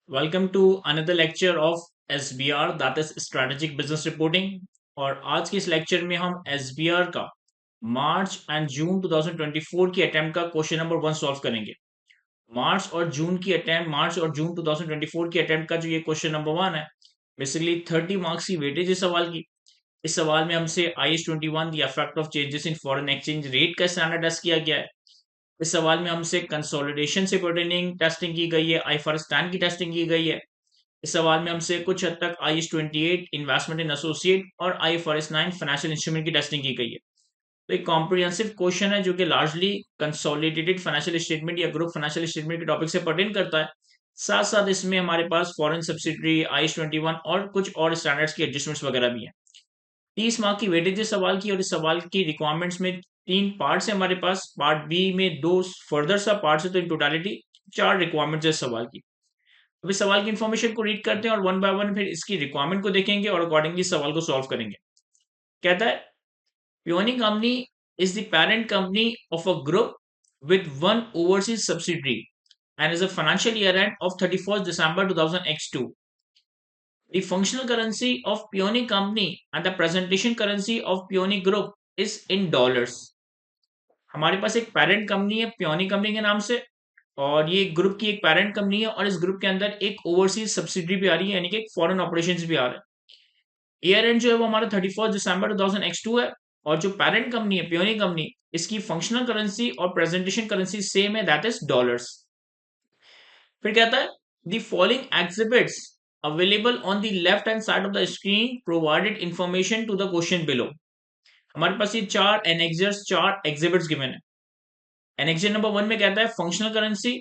Welcome to another lecture of SBR that is Strategic Business Reporting। और आज की इस लेक्चर में हम SBR का मार्च एंड जून 2024 की अटेम्प्ट का क्वेश्चन नंबर 1 सॉल्व करेंगे। मार्च और जून 2024 की अटेम्प्ट का जो ये क्वेश्चन नंबर 1 है, बेसिकली 30 मार्क्स की वेटेज इस सवाल की। इस सवाल में हमसे IS-21 the effect of changes in foreign exchange rate का स्टैंडर्ड टेस्ट किया गया है। इस सवाल में हमसे कंसोलिडेशन से पर्टेनिंग टेस्टिंग की गई है, IFRS 10 की टेस्टिंग की गई है। इस सवाल में हमसे कुछ हद तक IS-28 इन्वेस्टमेंट इन एसोसिएट और IFRS 9 फाइनेंशियल इंस्ट्रूमेंट की टेस्टिंग की गई है। तो एक कॉम्प्रिहेंसिव क्वेश्चन है जो कि लार्जली कंसोलिडेटेड फाइनेंशियल स्टेटमेंट या ग्रुप फाइनेंशियल स्टेटमेंट के टॉपिक से पर्टेन करता है। साथ साथ इसमें हमारे पास फॉरेन सब्सिडरी, IS-21 और कुछ और स्टैंडर्ड्स की एडजस्टमेंट्स वगैरह भी हैं। 30 मार्क की वेटेज इस सवाल की, और इस सवाल की रिक्वायरमेंट्स में 3 पार्ट्स है हमारे पास। पार्ट बी में 2 फर्दर सब पार्ट्स है, तो इन टोटलिटी 4 रिक्वायरमेंट्स है इस सवाल की। अब इस सवाल की इन्फॉर्मेशन को रीड करते हैं और वन बाय वन फिर इसकी रिक्वायरमेंट को देखेंगे और अकॉर्डिंगली इस सवाल को सॉल्व करेंगे। कहता है, company company is the parent company of a group with one overseas subsidiary and is a financial year end of 31st December 2000X2. The functional currency of Peony Company and the presentation currency of Peony Group is in dollars. हमारे पास एक parent company है company company के नाम से, और ये group की एक पेरेंट कंपनी है, और इस ग्रुप के अंदर एक ओवरसीज सब्सिडरी भी आ रही है, यानी कि एक फॉरेन ऑपरेशंस भी आ रहा है। ईयर एंड जो है वो हमारा 31 दिसंबर 2000X2 है, और जो पेरेंट कंपनी है पियोनी कंपनी, इसकी फंक्शनल करेंसी और प्रेजेंटेशन करेंसी सेम है, दैट इज डॉलर्स। फिर कहता है, the following exhibits available on the left hand side of the screen provided information to the question below. हमारे पास ये 4 एनेक्सर्स, 4 एग्जिबिट्स गिवन है। एनेक्सर नंबर 1 में कहता है functional currency.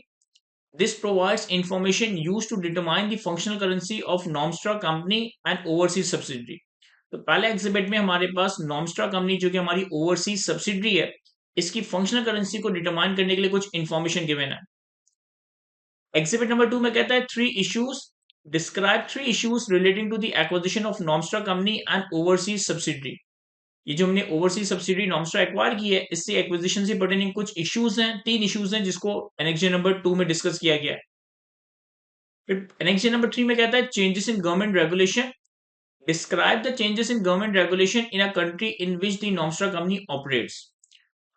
This provides information used to determine the functional currency of Nomstra company and overseas subsidiary. तो पहले exhibit में हमारे पास नॉमस्ट्रा कंपनी, जो कि हमारी ओवरसीज सब्सिडरी है, इसकी फंक्शनल करेंसी को डिटरमाइन करने के लिए कुछ इंफॉर्मेशन गिवन है। एग्जिबिट नंबर 2 में कहता है three issues, describe three issues relating to the acquisition of Nomstra company and overseas subsidiary. ये जो हमने ओवरसीज सब्सिडरी नॉमस्ट्रा एक्वायर की है, इससे एक्विजिशन से पर्टेनिंग कुछ इश्यूज हैं, 3 इश्यूज हैं जिसको एनेक्सर नंबर 2 में डिस्कस किया गया है। फिर एनेक्सर नंबर 3 में कहता है changes in government regulation, describe the changes in government regulation in a country in which the Nomstra company operates.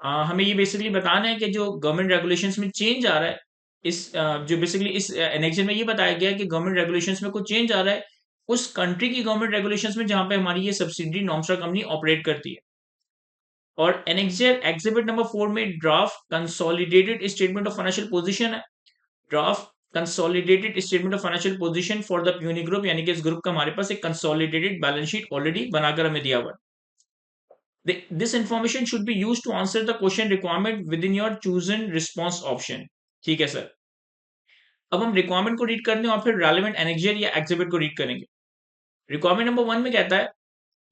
हमें ये बेसिकली बताना है कि जो गवर्नमेंट रेगुलेशंस में चेंज आ रहा है, जो बेसिकली इस एनेक्सर में ये बताया गया है कि गवर्नमेंट रेगुलेशंस में कुछ चेंज आ रहा है उस कंट्री की गवर्नमेंट रेगुलेशंस में जहां पे हमारी ये सब्सिडरी नॉमस्ट्रा कंपनी ऑपरेट करती है। और एनेक्सर एग्जिबिट नंबर 4 में draft consolidated statement of financial position है। Draft consolidated statement of financial position for the Peony group, यानी कि इस ग्रुप का हमारे पास एक कंसोलिडेटेड बैलेंस शीट ऑलरेडी बनाकर हमें दिया हुआ है। This information should be used to answer the question requirement within your chosen response option। ठीक है सर। अब हम रिक्वायरमेंट को रीड करते हैं और फिर रेलेवेंट एनेक्सर या एग्जिबिट को रीड करेंगे। रिक्वायरमेंट नंबर 1 में कहता है,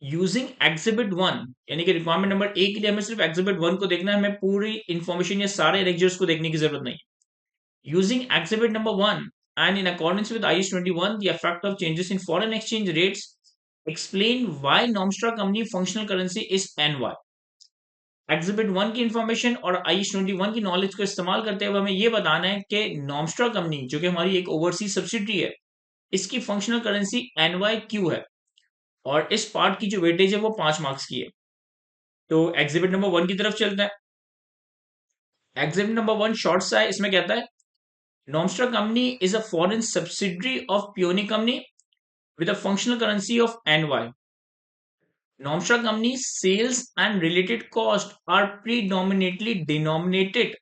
यूजिंग एग्जिबिट 1, यानी कि रिक्वायरमेंट नंबर 1 के लिए हमें सिर्फ एग्जिबिट 1 को देखना है, हमें पूरी इंफॉर्मेशन या सारे एनेक्सर्स को देखने की जरूरत नहीं है। Using exhibit number 1 and in accordance with IS-21 the effect of changes in foreign exchange rates, explain why Nomstra company functional currency is NY। Exhibit 1 की इंफॉर्मेशन और IS-21 की नॉलेज को इस्तेमाल करते हुए हमें यह बताना है कि नॉमस्ट्रा कंपनी, जो कि हमारी एक ओवरसीज सब्सिडरी है, इसकी फंक्शनल करेंसी NYQ है, और इस पार्ट की जो वेटेज है वो 5 मार्क्स की है। तो एग्जिबिट नंबर 1 की तरफ चलते हैं। एग्जिबिट नंबर 1 शॉर्ट सा है, इसमें कहता है Nomstra company is a foreign subsidiary of Peony company with a functional currency of NY। Nomstra company's sales and related costs are predominantly denominated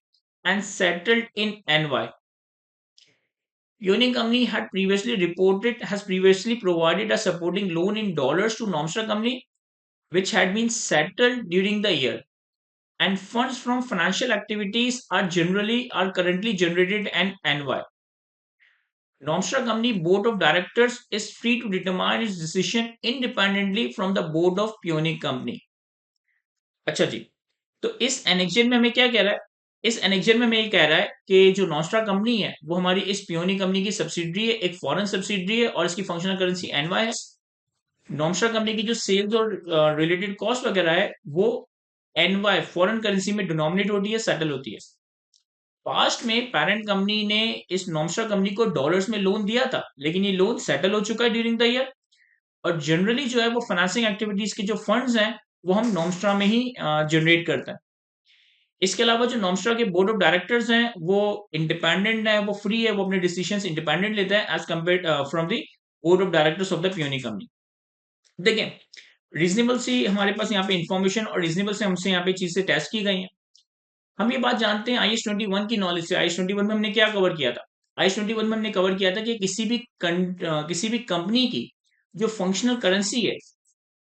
and settled in NY. Peony Company has previously provided a supporting loan in dollars to Nomstra Company, which had been settled during the year. And funds from financial activities are currently generated in NY. Nomstra Company Board of Directors is free to determine its decision independently from the Board of Peony Company। अच्छा जी, तो इस annexure में हमें क्या कह रहा है? इस एनेक्सर में हमें ये कह रहा है कि जो नॉस्ट्रा कंपनी है वो हमारी इस पियोनी कंपनी की सब्सिडरी है, एक फॉरेन सब्सिडरी है, और इसकी फंक्शनल करेंसी NY है। नॉस्ट्रा कंपनी की जो सेल्स और रिलेटेड कॉस्ट वगैरह है वो NY फॉरेन करेंसी में डिनोमिनेट होती है, सेटल होती है। पास्ट में पेरेंट कंपनी ने इस नॉमस्ट्रा कंपनी को डॉलर्स में लोन दिया था, लेकिन ये लोन सेटल हो चुका है ड्यूरिंग द ईयर। और जनरली जो है वो फाइनेंसिंग एक्टिविटीज के जो फंड्स हैं वो हम नॉमस्ट्रा में ही जनरेट करते हैं। इसके अलावा जो नॉमस्ट्रा के बोर्ड ऑफ डायरेक्टर्स हैं वो इंडिपेंडेंट है, वो फ्री है, वो अपने डिसीजंस इंडिपेंडेंट लेते हैं as compare from the board of directors of the पियोनी कंपनी। देखें, रीजनेबल सी हमारे पास यहाँ पे इंफॉर्मेशन और रीजनेबल से हमसे यहाँ पे चीजें टेस्ट की गई हैं। हम ये बात जानते हैं IS-21 की नॉलेज से। IS-21 में हमने क्या कवर किया था? IS-21 में हमने कवर किया था कि किसी भी कंपनी की जो फंक्शनल करेंसी है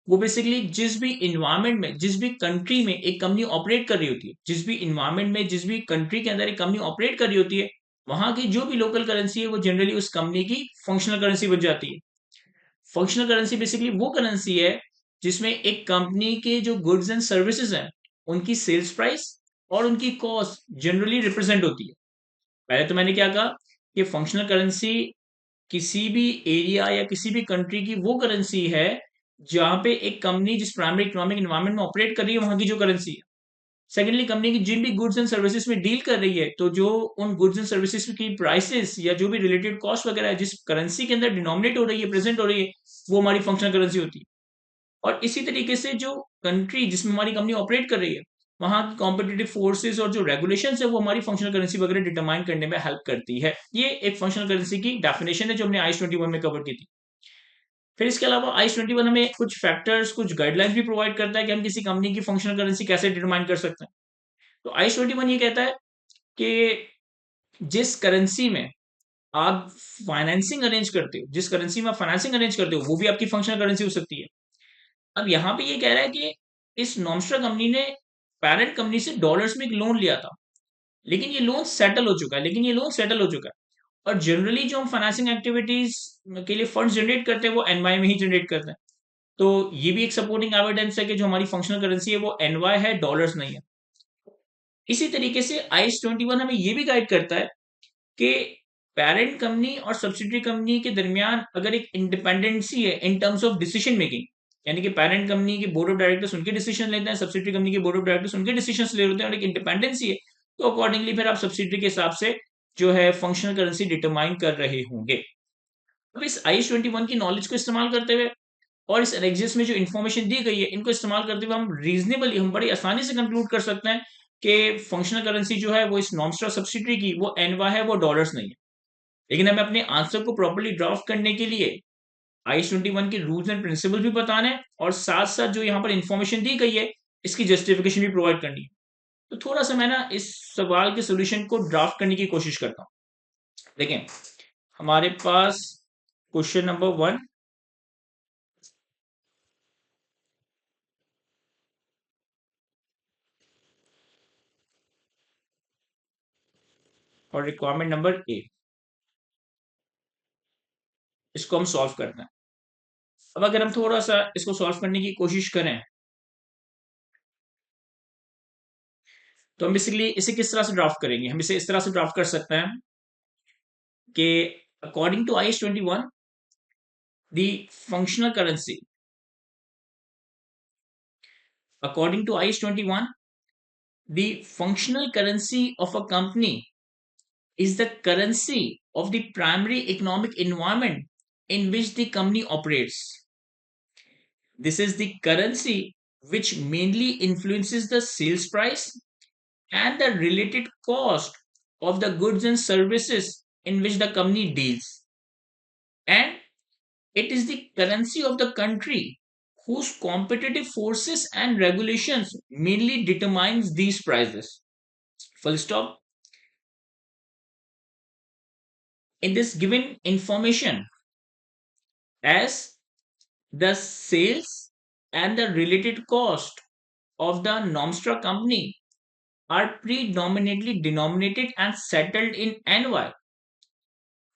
वो बेसिकली जिस भी इन्वायरमेंट में, जिस भी कंट्री में एक कंपनी ऑपरेट कर रही होती है, जिस भी इन्वायरमेंट में, जिस भी कंट्री के अंदर एक कंपनी ऑपरेट कर रही होती है, वहां की जो भी लोकल करेंसी है वो जनरली उस कंपनी की फंक्शनल करेंसी बन जाती है। फंक्शनल करेंसी बेसिकली वो करेंसी है जिसमें एक कंपनी के जो गुड्स एंड सर्विसेज हैं उनकी सेल्स प्राइस और उनकी कॉस्ट जनरली रिप्रेजेंट होती है। पहले तो मैंने क्या कहा कि फंक्शनल करेंसी किसी भी एरिया या किसी भी कंट्री की वो करेंसी है जहां पे एक कंपनी जिस प्राइमरी इकोनॉमिक एनवायरनमेंट में ऑपरेट कर रही है वहां की जो करेंसी है। सेकेंडली, कंपनी की जिन भी गुड्स एंड सर्विसेज में डील कर रही है तो जो उन गुड्स एंड सर्विसेज की प्राइसेस या जो भी रिलेटेड कॉस्ट वगैरह है जिस करेंसी के अंदर डिनोमिनेट हो रही है, प्रेजेंट हो रही है, वो हमारी फंक्शनल करेंसी होती है। और इसी तरीके से जो कंट्री जिसमें हमारी कंपनी ऑपरेट कर रही है वहां की कॉम्पिटेटिव फोर्सेस और जो रेगुलेशन है वो हमारी फंक्शनल करेंसी वगैरह डिटरमाइन करने में हेल्प करती है। ये एक फंक्शनल करेंसी की डेफिनेशन है जो हमने IS-21 में कवर की थी। फिर इसके अलावा IS-21 हमें कुछ फैक्टर्स, कुछ गाइडलाइंस भी प्रोवाइड करता है कि हम किसी कंपनी की फंक्शनल करेंसी कैसे डिटरमाइन कर सकते हैं। तो IS-21 ये कहता है कि जिस करेंसी में आप फाइनेंसिंग अरेंज करते हो, जिस करेंसी में आप फाइनेंसिंग अरेंज करते हो वो भी आपकी फंक्शनल करेंसी हो सकती है। अब यहाँ पे ये कह रहा है कि इस नॉमस्ट्रा कंपनी ने पेरेंट कंपनी से डॉलर्स में एक लोन लिया था, लेकिन ये लोन सेटल हो चुका है। और जनरली जो हम फाइनेंसिंग एक्टिविटीज के लिए फंड्स जनरेट करते हैं वो एनवाई में ही जनरेट करते हैं। तो ये भी एक सपोर्टिंग एविडेंस है कि जो हमारी फंक्शनल करेंसी है वो एनवाई है, डॉलर्स नहीं है। इसी तरीके से IS-21 हमें ये भी गाइड करता है कि पेरेंट कंपनी और सब्सिडरी कंपनी के दरमियान अगर एक इंडिपेंडेंसी है in terms of decision making, यानी कि पेरेंट कंपनी के बोर्ड ऑफ डायरेक्टर्स उनके डिसीजन लेते हैं, सब्सिडरी कंपनी के बोर्ड ऑफ डायरेक्टर्स उनके डिसीजन ले लेते हैं, और एक इंडिपेंडेंसी है, तो अकॉर्डिंगली फिर आप सब्सिडरी के हिसाब से जो है फंक्शनल करेंसी डिटरमाइन कर रहे होंगे। अब इस IS-21 की नॉलेज को इस्तेमाल करते हुए और इस एनेक्सिस में जो इन्फॉर्मेशन दी गई है इनको इस्तेमाल करते हुए हम बड़ी आसानी से कंक्लूड कर सकते हैं कि फंक्शनल करेंसी जो है वो इस नॉमस्ट्रा सब्सिडरी की वो एनवा है, वो डॉलर्स नहीं है। लेकिन हमें अपने आंसर को प्रॉपर्ली ड्राफ्ट करने के लिए IS-21 के रूल्स एंड प्रिंसिपल भी बताने हैं और साथ साथ जो यहाँ पर इंफॉर्मेशन दी गई है इसकी जस्टिफिकेशन भी प्रोवाइड करनी है। तो थोड़ा सा मैं ना इस सवाल के सोल्यूशन को ड्राफ्ट करने की कोशिश करता हूँ। देखें, हमारे पास क्वेश्चन नंबर 1, और रिक्वायरमेंट नंबर A, इसको हम सॉल्व करते हैं। अब अगर हम थोड़ा सा इसको सॉल्व करने की कोशिश करें तो हम बेसिकली इसे किस तरह से ड्राफ्ट करेंगे? हम इसे इस तरह से ड्राफ्ट कर सकते हैं कि according to IS-21 the functional currency, according to IS-21 the functional currency of a company is the currency of the primary economic environment in which the company operates. This is the currency which mainly influences the sales price and the related cost of the goods and services in which the company deals. And it is the currency of the country whose competitive forces and regulations mainly determines these prices. Full stop. In this given information, as the sales and the related cost of the Nomstra company are predominantly denominated and settled in NY,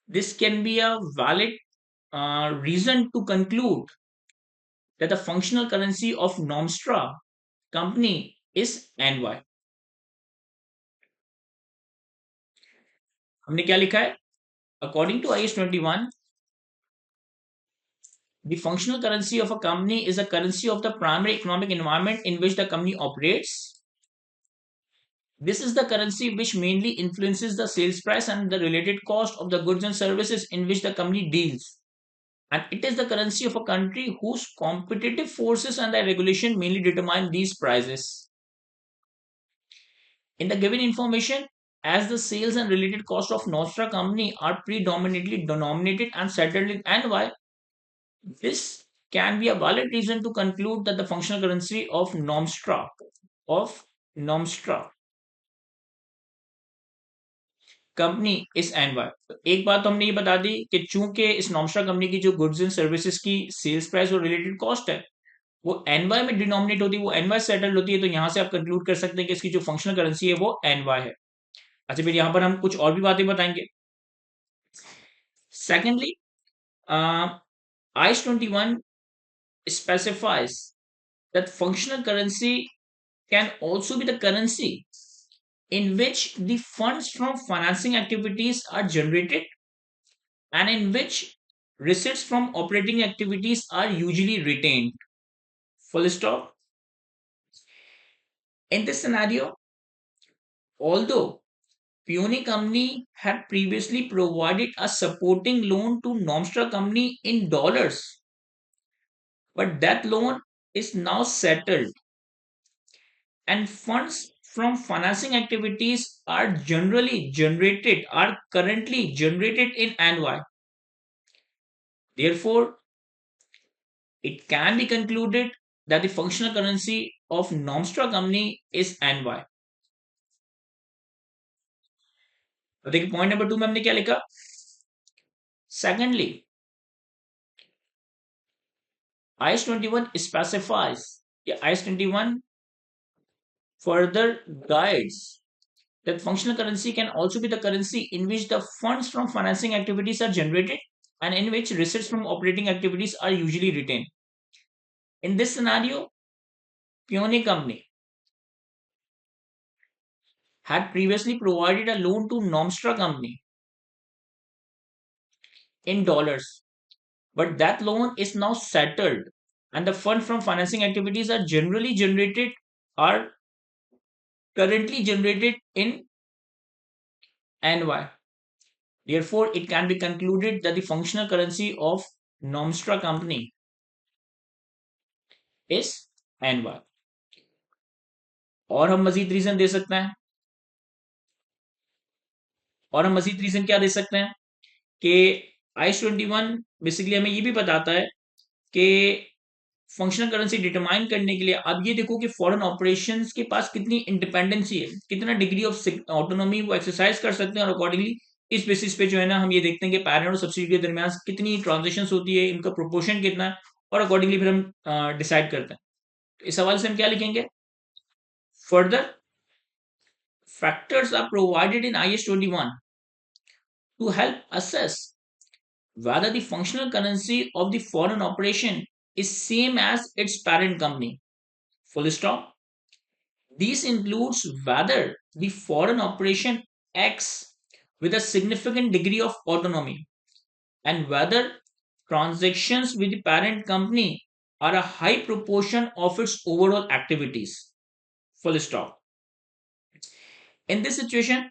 this can be a valid reason to conclude that the functional currency of Nomstra company is NY. हमने क्या लिखा है? According to IS-21, the functional currency of a company is a currency of the primary economic environment in which the company operates. This is the currency which mainly influences the sales price and the related cost of the goods and services in which the company deals. And it is the currency of a country whose competitive forces and the regulation mainly determine these prices. In the given information, as the sales and related cost of Nostra company are predominantly denominated and settled in NY, this can be a valid reason to conclude that the functional currency of Nomstra company इस NY. तो एक बात तो हमने ये बता दी कि चूंकि इस नॉमस्ट्रा कंपनी की जो गुड्स एंड सर्विसेज की सेल्स प्राइस और रिलेटेड कॉस्ट है वो एनवाई में डिनोमिनेट होती है, वो एनवाई सेटल्ड होती है, तो यहां से आप कंक्लूड कर सकते हैं कि इसकी जो फंक्शनल करेंसी है वो एनवाई है। अच्छा, फिर यहाँ पर हम कुछ और भी बातें बताएंगे। Secondly, IS-21 specifies that functional currency can also be the currency in which the funds from financing activities are generated and in which receipts from operating activities are usually retained. Full stop. In this scenario, although Peony Company had previously provided a supporting loan to Nomstra Company in dollars, but that loan is now settled and funds from financing activities are currently generated in NY. Therefore, it can be concluded that the functional currency of Nomstra company is NY. तो देखिए point number 2 में हमने क्या लिखा। Secondly, IS-21 specifies, IS-21 further guides that functional currency can also be the currency in which the funds from financing activities are generated and in which receipts from operating activities are usually retained. In this scenario, Peony Company had previously provided a loan to Nomstra Company in dollars, but that loan is now settled and the fund from financing activities are currently generated in NY. Therefore, it can be concluded that the functional currency of Nomstra company is NY. और हम मजीद reason दे सकते हैं, और हम मजीद reason क्या दे सकते हैं कि IS-21 बेसिकली हमें ये भी बताता है कि फंक्शनल करेंसी डिटरमाइन करने के लिए आप ये देखो कि फॉरेन ऑपरेशंस के पास कितनी इंडिपेंडेंसी है, कितना डिग्री ऑफ ऑटोनॉमी वो एक्सरसाइज कर सकते हैं, और अकॉर्डिंगली इस बेसिस पे जो है ना हम ये देखते हैं कि पैरेंट और सब्सिडी के दरमियान कितनी ट्रांजेक्शन होती है, इनका प्रोपोर्शन कितना है, और अकॉर्डिंगली फिर हम डिसाइड करते हैं। तो इस सवाल से हम क्या लिखेंगे, further factors are provided in IS-21 to help assess whether the functional currency of the foreign operation is same as its parent company. Full stop. These includes whether the foreign operation acts with a significant degree of autonomy and whether transactions with the parent company are a high proportion of its overall activities. Full stop. In this situation,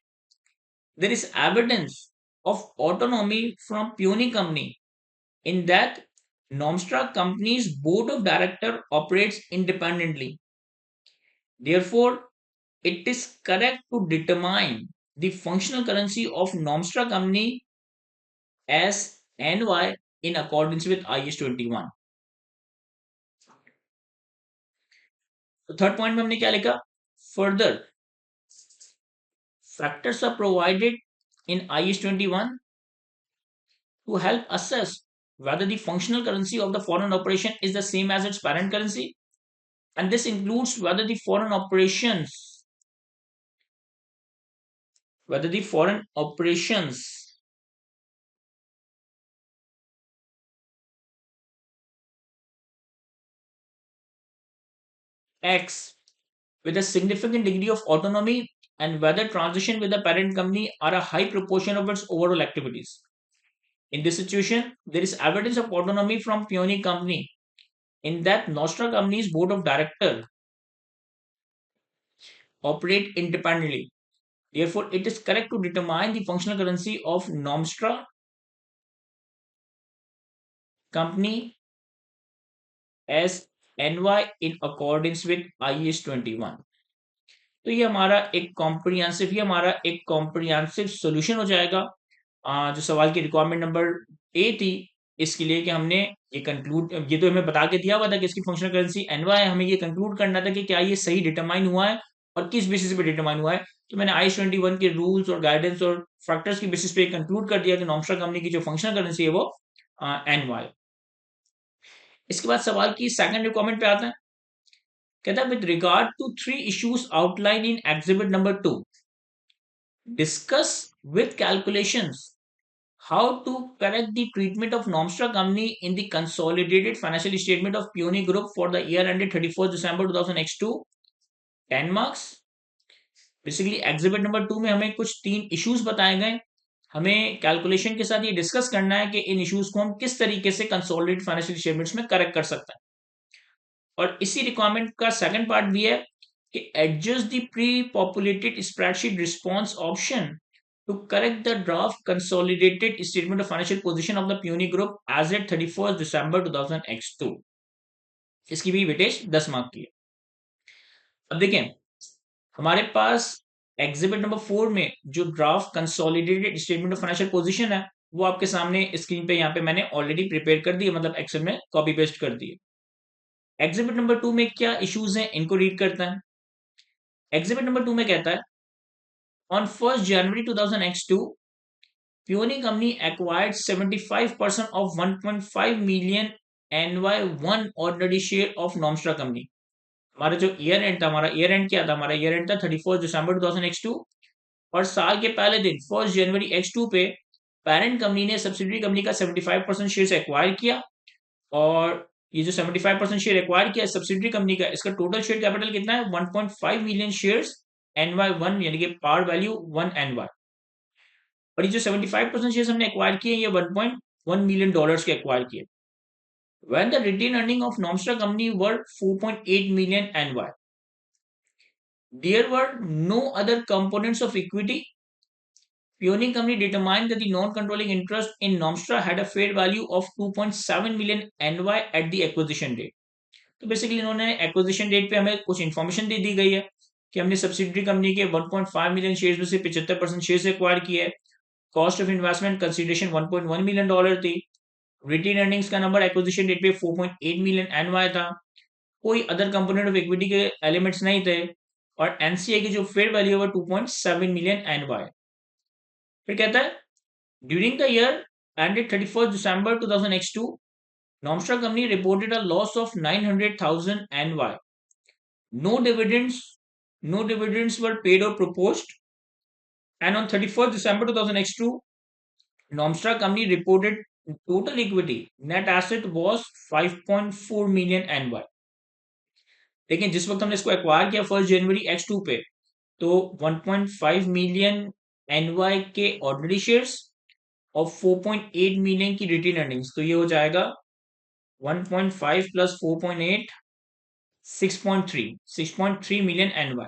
there is evidence of autonomy from Peony Company in that Nomstra Company's board of director operates independently. Therefore, it is correct to determine the functional currency of Nomstra Company as NY in accordance with IS-21. तो third point में हमने क्या लिखा, further factors are provided in IS-21 to help assess whether the functional currency of the foreign operation is the same as its parent currency, and this includes whether the foreign operations acts with a significant degree of autonomy and whether transition with the parent company are a high proportion of its overall activities. In this situation, there is evidence of autonomy from Peony Company in that Nostra Company's board of director operate independently. Therefore, it is correct to determine the functional currency of Nomstra company as NY in accordance with IAS 21. तो ये हमारा एक comprehensive solution हो जाएगा। जो सवाल की requirement number A थी इसके लिए कि हमने ये तो हमें बता के दिया हुआ था कि इसकी फंक्शनल करेंसी एनवाई है, हमें ये कंक्लूड करना था कि क्या ये सही डिटरमाइन हुआ है और किस बेसिस पे डिटरमाइन हुआ है। तो मैंने IAS 21 के रूल्स और गाइडेंस और फैक्टर्स की बेसिस पे कंक्लूड कर दिया कि नॉमस्ट्रा कंपनी की जो फंक्शनल करेंसी है वो एनवाई। इसके बाद सवाल की सेकंड रिक्वायरमेंट पे आता है। कहता है with regard to 3 issues outline in exhibit number 2, discuss with calculations how to correct the treatment of Nomstra company in the consolidated financial statement of Peony Group for the year ended 31st December 2002. 10 marks. Basically exhibit number 2 में हमें कुछ 3 issues बताए गए, हमें calculation के साथ ये discuss करना है कि इन इश्यूज को हम किस तरीके से कंसोलिडेटेड फाइनेंशियल स्टेटमेंट्स में करेक्ट कर सकते हैं। और इसी रिक्वायरमेंट का सेकंड पार्ट भी है कि adjust the pre populated spreadsheet response option to correct the draft consolidated statement of financial position of the Peony Group as at 31st December 2002. इसकी भी वेटेज 10 मार्क की है। अब देखें हमारे पास एग्जिबिट नंबर 4 में जो draft consolidated statement of financial position है वो आपके सामने स्क्रीन पे यहाँ पे मैंने ऑलरेडी प्रिपेयर कर दी है, मतलब एक्सेल में कॉपी पेस्ट कर दी है। एग्जिबिट नंबर 2 में क्या इश्यूज हैं इनको रीड करता है। एग्जिबिट नंबर 2 में कहता है on 1st January 2002 Peony Company acquired 75% of 1.5 million NY1 ordinary share of Nomstra Company. हमारा जो ईयर एंड था, हमारा ईयर एंड क्या था, हमारा ईयर एंड था 31 दिसंबर 2002 और साल के पहले दिन 1 जनवरी X2 पे पेरेंट कंपनी ने सब्सिडरी कंपनी का 75% शेयर एक्वायर किया और ये जो 75% शेयर एक्वायर किया सब्सिडरी कंपनी का, इसका टोटल शेयर कैपिटल कितना है 1.5 मिलियन शेयर्स NY1 यानी कि पार वैल्यू 1 NY। और ये जो 75% शेयर्स हमने एक्वायर किए ये 1.1 मिलियन डॉलर्स के एक्वायर किए। When the retained earning of Nomstra company were 4.8 million NY, there were no other components of equity. Peony company determined that the non-controlling interest in Nomstra had a fair value of 2.7 million NY at the acquisition date. तो basically इन्होंने acquisition date पे हमें कुछ information दे दी गई है कि हमने subsidiary company के 1.5 मिलियन शेयर्स में से 75% शेयर्स एक्वायर किए हैं। Cost of investment consideration 1.1 million dollar थी। रिटेन अर्निंग्स का नंबर एक्विजिशन डेट पे 4.8 मिलियन एनवाई था। कोई अदर कंपोनेंट ऑफ इक्विटी के एलिमेंट्स नहीं थे और एनसीआई की जो फेयर वैल्यू है 2.7 मिलियन एनवाई। फिर कहता है during the year ended 31st December 2002 Nomstra company reported a loss of 900,000 NY. No dividends were paid or proposed. And on 31st December 2002, Nomstra company reported total equity net asset was 5.4 million NY. लेकिन जिस वक्त हमने इसको acquire किया 1 जनवरी X2 पे तो 1.5 million NY के ordinary shares और 4.8 मिलियन की रिटेन अर्निंग्स, तो ये हो जाएगा 1.5 plus 4.8 6.3 million NY।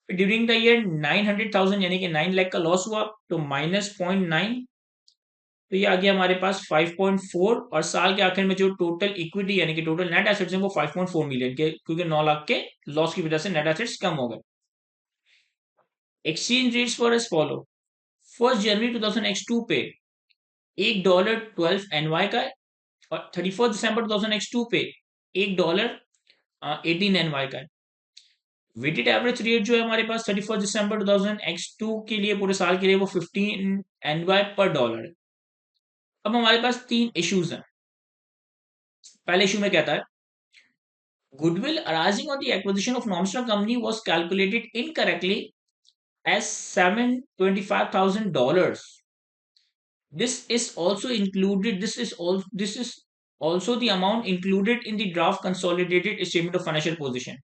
During the year 900,000 यानी कि 9 लाख का लॉस हुआ तो माइनस 0.9, तो ये आ गया हमारे पास 5.4 और साल के आखिर में जो टोटल इक्विटी यानी कि टोटल नेट एसेट्स हैं वो 5.4 मिलियन के, क्योंकि 9 लाख के लॉस की वजह से नेट एसेट्स कम हो गए। Exchange rates for as follow. 1 जनवरी 2002 पे $1 12 NY का है और 31 दिसंबर 2002 पे $1 18 NY का है। वेटेड एवरेज रेट जो है हमारे पास 31 दिसंबर 2002 के लिए पूरे साल के लिए वो 15 NY पर डॉलर है। अब हमारे पास 3 इश्यूज हैं। पहले इश्यू में कहता है goodwill arising on the acquisition of Nomstra company was calculated incorrectly as $725,000. This is also the amount included in the draft consolidated statement of financial position.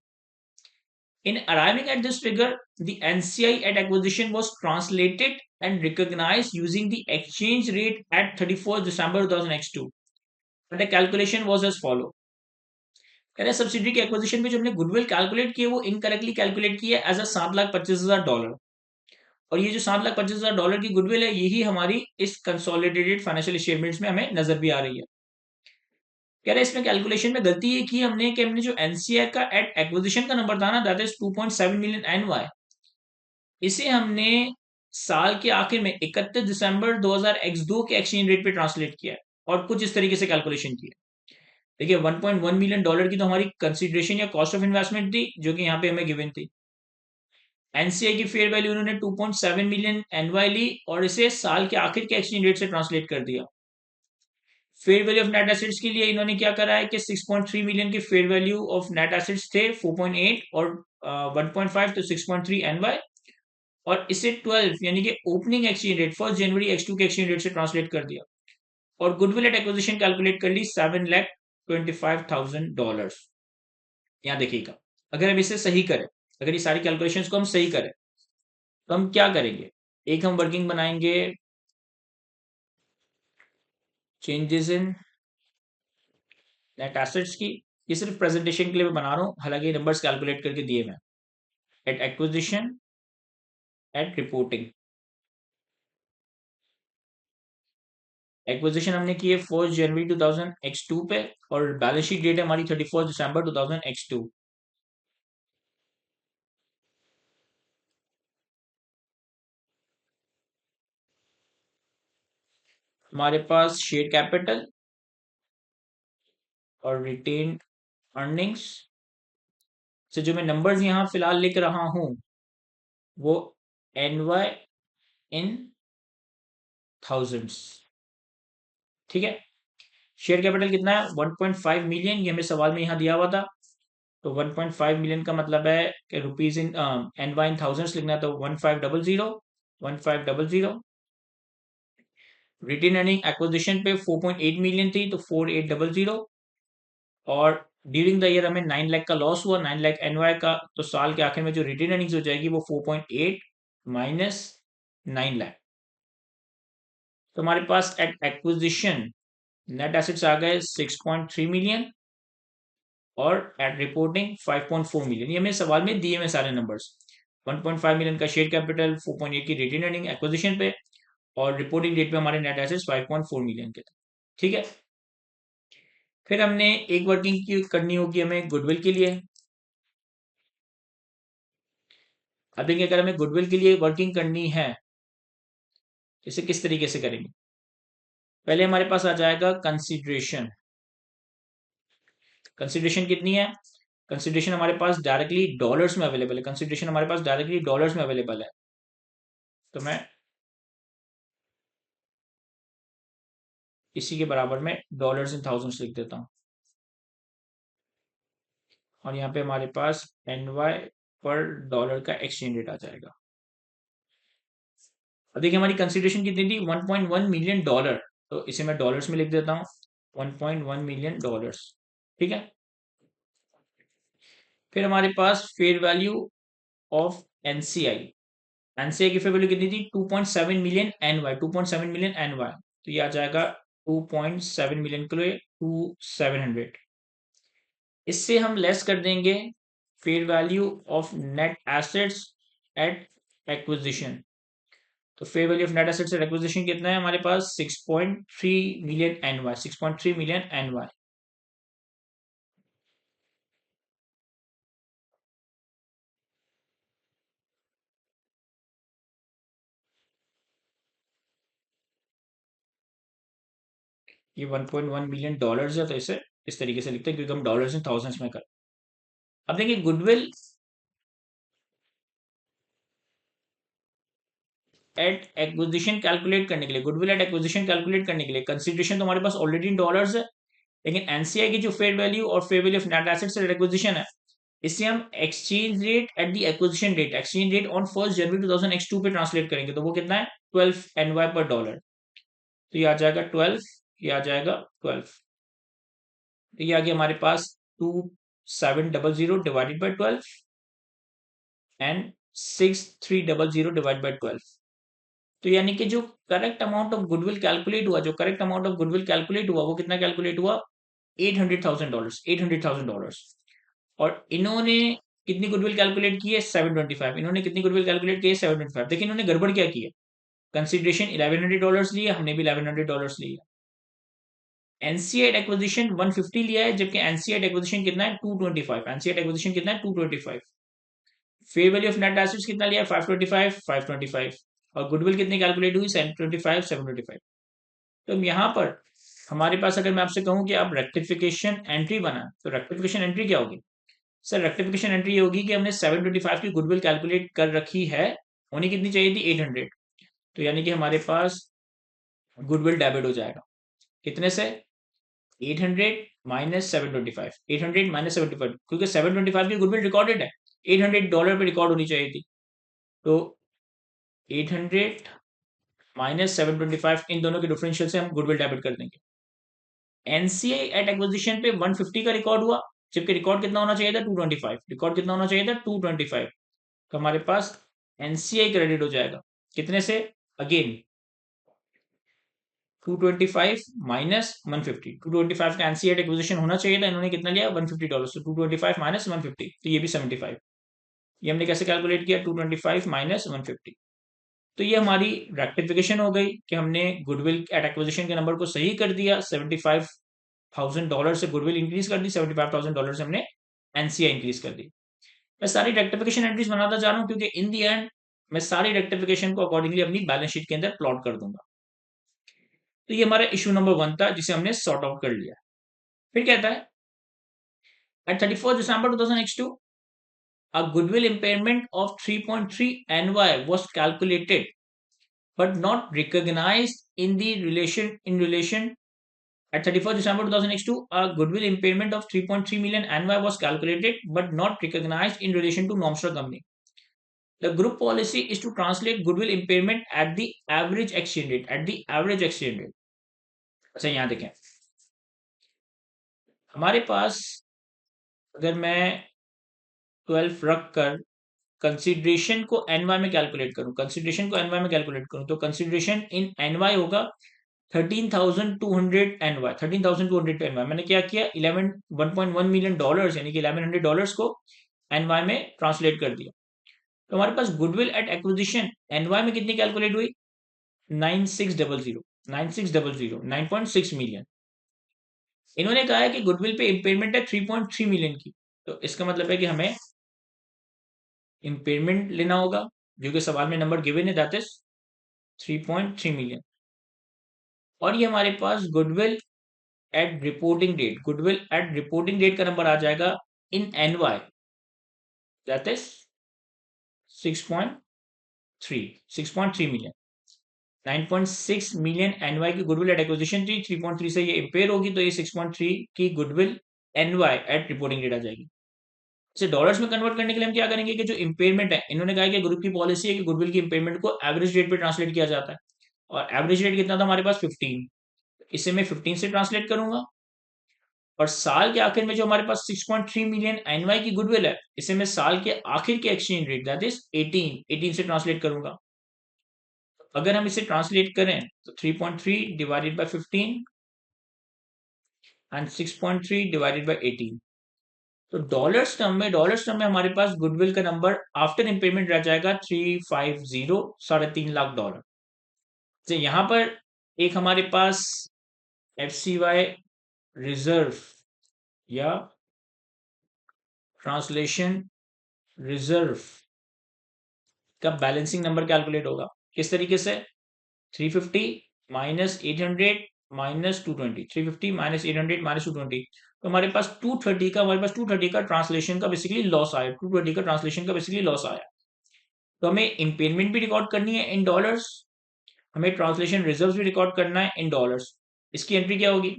In arriving at this figure, the NCI at acquisition was translated and recognized using the exchange rate at 31st December 2002. And the calculation was as follow. कह रहे subsidy की acquisition पे जो हमने goodwill calculate की है वो incorrectly calculate की है एज अ $7,25,000। और ये जो $7,25,000 की गुडविल है यही हमारी इस कंसोलिडेटेड फाइनेंशियल स्टेटमेंट्स में हमें नजर भी आ रही है। कह रहे इसमें कैलकुलेशन में गलती ये की हमने कि हमने जो एनसीआई का एट एक्विजिशन का नंबर था ना दैट इज 2.7 मिलियन एनवाई, इसे हमने साल के आखिर में 31 दिसंबर 2000 के एक्सचेंज रेट पे ट्रांसलेट किया है और कुछ इस तरीके से कैलकुलेशन की है। देखिए $1.1 मिलियन की तो हमारी कंसिडरेशन या कॉस्ट ऑफ इन्वेस्टमेंट थी जो कि यहाँ पे हमें गिवन थी। एनसीआई की फेयर वैल्यू उन्होंने 2.7 मिलियन एनवाई ली और इसे साल के आखिर के एक्सचेंज रेट से ट्रांसलेट कर दिया। Fair value of net assets के लिए इन्होंने क्या करा है कि 6.3 मिलियन की fair value of net assets थे 4.8 और 1.5 तो 6.3 एनवाई, और इसे 12 यानी कि ओपनिंग एक्सचेंज रेट 1 जनवरी X2 के एक्सचेंज रेट से ट्रांसलेट कर दिया और गुडविल एट एक्विजिशन कैलकुलेट कर ली $7,25,000। यहाँ देखिएगा, अगर हम इसे सही करें, अगर ये सारी कैलकुलेशंस को हम सही करें तो हम क्या करेंगे। एक हम वर्किंग बनाएंगे चेंजेस इन नेट एसेट्स की। ये सिर्फ प्रेजेंटेशन के लिए मैं बना रहा हूँ, हालांकि नंबर्स कैलकुलेट करके दिए मैं। At acquisition at reporting, acquisition हमने की है 1 जनवरी 2000 X2 पे और बैलेंस शीट डेट है हमारी 31 दिसंबर 2000 X2। हमारे पास शेयर कैपिटल और रिटेन अर्निंग्स से जो मैं नंबर्स यहां फिलहाल लिख रहा हूं वो एनवाई इन थाउजेंड्स, ठीक है। शेयर कैपिटल कितना है 1.5 मिलियन, ये हमें सवाल में यहां दिया हुआ था। तो 1.5 मिलियन का मतलब है कि rupees in NY in thousands लिखना है तो 1500 रिटेन अर्निंग एक्विजिशन पे 4.8 मिलियन थी तो 4800, और ड्यूरिंग द ईयर हमें 9 लाख का लॉस हुआ, 9 लाख एनवाई का, तो साल के आखिर में जो रिटेन अर्निंग्स हो जाएगी वो 4.8 माइनस 9 लाख। तो हमारे पास एट एक्विजिशन नेट एसेट्स आ गए 6.3 मिलियन और एट रिपोर्टिंग 5.4 मिलियन। ये हमें सवाल में दिए में सारे नंबर्स। 1.5 मिलियन का शेयर कैपिटल, 4.8 की रिटेन अर्निंग एक्विजिशन पे और रिपोर्टिंग डेट पे हमारे नेट एसेट्स 5.4 मिलियन के थे, ठीक है। फिर हमने एक वर्किंग की करनी होगी हमें गुडविल के लिए। अब देखिए अगर हमें गुडविल के लिए वर्किंग करनी है इसे किस तरीके से करेंगे। पहले हमारे पास आ जाएगा कंसिडरेशन। कंसिडरेशन कितनी है, कंसिडरेशन हमारे पास डायरेक्टली डॉलर्स में अवेलेबल है, कंसिडरेशन हमारे पास डायरेक्टली डॉलर्स में अवेलेबल है। तो मैं इसी के बराबर में डॉलर्स इन थाउजेंड्स लिख देता हूं और यहाँ पे हमारे पास एनवाई पर डॉलर का एक्सचेंज रेट आ जाएगा। अब देखिए हमारी कंसिडरेशन कितनी थी 1.1 मिलियन डॉलर, तो इसे मैं डॉलर्स में लिख देता हूँ 1.1 मिलियन डॉलर्स, ठीक है। फिर हमारे पास fair value of NCI, NCI की फेयर वैल्यू कितनी थी 2.7 मिलियन एनवाई, 2.7 मिलियन एनवाई, तो ये आ जाएगा 2.7 मिलियन के लिए 2700। इससे हम लेस कर देंगे fair value of net assets at acquisition. तो fair value of net assets at acquisition कितना है हमारे पास 6.3 मिलियन एनवाई, 6.3 मिलियन एनवाई। ये 1.1 मिलियन डॉलर्स है तो इसे इस तरीके से लिखते हैं क्योंकि हम डॉलर्स इन थाउजेंड्स में कर। अब देखिए गुडविल एट एक्विजिशन कैलकुलेट करने के लिए, गुडविल एट एक्विजिशन कैलकुलेट करने के लिए कंसिडरेशन तो हमारे पास ऑलरेडी इन डॉलर्स है, लेकिन एनसीआई की जो फेयर वैल्यू और fair value of net assets at acquisition है इससे हम exchange rate at the acquisition rate, exchange rate on 1 जनवरी 2000 पे ट्रांसलेट करेंगे तो वो कितना है 12 एनवाई पर डॉलर। तो ये आ जाएगा 12, ये आ जाएगा 12, तो ये आ गया हमारे पास 2700 divided by 12 and 6300 divide by 12। तो यानी कि जो correct amount of goodwill calculate हुआ, जो correct amount of goodwill calculate हुआ वो कितना कैलकुलेट हुआ $800,000, $800,000। और इन्होंने कितनी गुडविल कैलकुलेट की है? 725। इन्होंने कितनी गुडविल कैलकुलेट की है? 725। देखिए इन्होंने गड़बड़ क्या की है, कंसिडरेशन $1100 लिया, हमने भी $1100 लिया। एनसीआई एक्विजिशन 150 लिया है, जबकि एनसीआई एक्विजिशन कितना है? 225। एनसीआई एक्विजिशन कितना है? 225। Fair value of net assets कितना लिया है? 525, 525। और गुडविल कितनी कैलकुलेट हुई? 725, 725। तो यहाँ पर हमारे पास अगर मैं आपसे कहूं कि आप रेक्टिफिकेशन एंट्री बना, तो रेक्टिफिकेशन एंट्री क्या होगी? सर रेक्टिफिकेशन एंट्री ये होगी कि हमने 725 की गुडविल कैलकुलेट कर रखी है, होनी कितनी चाहिए थी? 800। तो यानी कि हमारे पास गुडविल डेबिट हो जाएगा कितने से? 800 माइनस 725, 800 माइनस 75, क्योंकि 725 की गुडविल रिकॉर्डेड है, $800 पे रिकॉर्ड होनी चाहिए थी। तो 800 माइनस 725, इन दोनों के डिफरेंशियल से हम गुडविल डेबिट कर देंगे। एनसीआई एट एक्विजिशन पे 150 का रिकॉर्ड हुआ, जबकि रिकॉर्ड कितना होना चाहिए था? 225। रिकॉर्ड कितना होना चाहिए था? 225। तो हमारे पास एनसीआई क्रेडिट हो जाएगा कितने से? Again 225 minus 150। 225 का एनसीआई एक्विजिशन होना चाहिए था, इन्होंने कितना लिया? $150। तो 225 माइनस 150, तो ये भी 75। ये हमने कैसे कैलकुलेट किया? 225 माइनस 150। तो ये हमारी रेक्टिफिकेशन हो गई कि हमने गुडविल एट एक्विजिशन के नंबर को सही कर दिया। $75,000 से गुडविल इंक्रीज कर दी, $75,000 से हमने एनसीआई इंक्रीज कर दी। मैं सारी रेक्टिफिकेशन एंट्रीज बनाता जा रहा हूं, क्योंकि इन दी एंड मैं सारी रेक्टिफिकेशन को अकॉर्डिंगली अपनी बैलेंस शीट के अंदर प्लॉट कर दूंगा। तो ये हमारा इशू नंबर 1 था, जिसे हमने सॉर्ट आउट कर लिया। फिर कहता है eight 31 December 2002 a goodwill impairment of 3.3 NY was calculated but not recognized in relation at 31st December 2002 a goodwill impairment of 3.3 million NY was calculated but not recognized in relation to Normstar company. The group policy is to translate goodwill impairment at the average exchange rate, at the average exchange rate. अच्छा यहां देखें, हमारे पास अगर मैं 12 रख कर consideration को NY में कैलकुलेट करूं, कंसिडरेशन को एनवाई में कैलकुलेट करूं, तो कंसिडरेशन इन एनवाई होगा 13,200 एनवाई, 13,200 एनवाई। मैंने क्या किया? 1.1 मिलियन डॉलर्स यानी कि $1,100 को एनवाई में ट्रांसलेट कर दिया। तो हमारे पास गुडविल एट एक्विजिशन एनवाई में कितनी कैलकुलेट हुई? 9600, 9600, 9.6 मिलियन। इन्होंने कहा है कि गुडविल पे इम्पेयरमेंट है 3.3 मिलियन की, तो इसका मतलब है कि हमें इम्पेयरमेंट लेना होगा, जो कि सवाल में नंबर गिवन है, दैट इज 3.3 मिलियन। और ये हमारे पास goodwill at reporting date, goodwill at reporting date का नंबर आ जाएगा in NY, that is 6.3, 6.3 million. 9.6 million NY की गुडविल एट एक्विजिशन थी, 3.3 से ये इम्पेयर होगी, तो ये 6.3 की goodwill NY at reporting date आ जाएगी। इसे डॉलर्स में कन्वर्ट करने के लिए हम क्या करेंगे कि जो इम्पेयरमेंट है, इन्होंने कहा कि ग्रुप की पॉलिसी है कि गुडविल की इम्पेयरमेंट को एवरेज रेट पे ट्रांसलेट किया जाता है, और एवरेज रेट कितना था हमारे पास? 15। इसे मैं 15 से ट्रांसलेट करूंगा, और साल के आखिर में जो हमारे पास 6.3 मिलियन एनवाई की गुडविल है, इसे मैं साल के आखिर के एक्सचेंज रेट दैट इज 18 से ट्रांसलेट करूंगा। अगर हम इसे ट्रांसलेट करें तो 3.3 divided by 15 and 6.3 divided by 18, तो डॉलर्स टर्म में हमारे पास गुडविल का नंबर आफ्टर इम्पेयरमेंट रह जाएगा 350, $3.5 लाख। तो यहां पर एक हमारे पास FCY रिजर्व या ट्रांसलेशन रिजर्व का बैलेंसिंग नंबर कैलकुलेट होगा। किस तरीके से? 350 माइनस 800 माइनस 220, 350 माइनस 800 माइनस 220, तो हमारे पास 230 का ट्रांसलेशन का बेसिकली लॉस आया, 220 का ट्रांसलेशन का बेसिकली लॉस आया। तो हमें इम्पेयरमेंट भी रिकॉर्ड करनी है इन डॉलर्स, हमें ट्रांसलेशन रिजर्व भी रिकॉर्ड करना है इन डॉलर्स। इसकी एंट्री क्या होगी?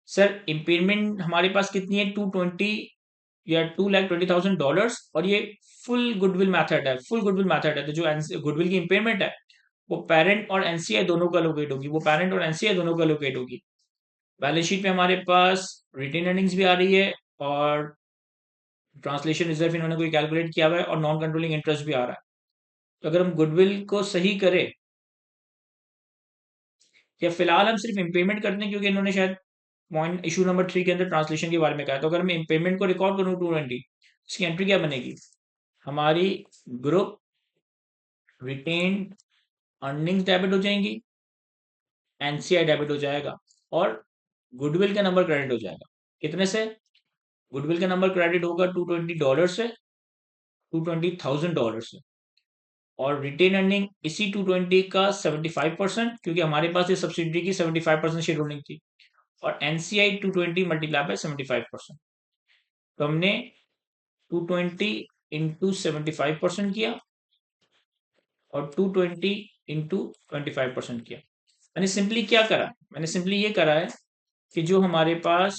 सर इम्पेयरमेंट हमारे पास कितनी है? 220 या $220,000, और ये फुल गुडविल मेथड है, फुल गुडविल मेथड है। तो जो गुडविल की इम्पेयरमेंट है वो पेरेंट और एनसीआई दोनों का लोकेट होगी, वो पेरेंट और एनसीआई दोनों का लोकेट होगी। बैलेंस शीट में हमारे पास रिटेन अर्निंग्स भी आ रही है, और ट्रांसलेशन रिजर्व इन्होंने कोई कैलकुलेट किया हुआ है, और नॉन कंट्रोलिंग इंटरेस्ट भी आ रहा है। तो अगर हम गुडविल को सही करें, या फिलहाल हम सिर्फ इम्पेयरमेंट करते हैं क्योंकि इन्होंने शायद पॉइंट इशू नंबर 3 के अंदर ट्रांसलेशन के बारे में कहा है। तो अगर मैं इम्पेयरमेंट को रिकॉर्ड करूँ 220, इसकी एंट्री क्या बनेगी? हमारी ग्रुप रिटेन्ड अर्निंग्स डेबिट हो जाएंगी, एनसीआई डेबिट हो जाएगा, और गुडविल का नंबर क्रेडिट हो जाएगा। कितने से? गुडविल का नंबर क्रेडिट होगा $220 से, $220,000 से, और रिटेन अर्निंग इसी 220 का 75%, क्योंकि हमारे पास ये सब्सिडी की 75% शेयर होल्डिंग थी, और एनसीआई 220 मल्टीप्लाई बाय 75%। तो हमने 220 इंटू 75% किया और 220 इंटू 25% किया। मैंने सिंपली क्या करा? मैंने सिंपली ये करा है कि जो हमारे पास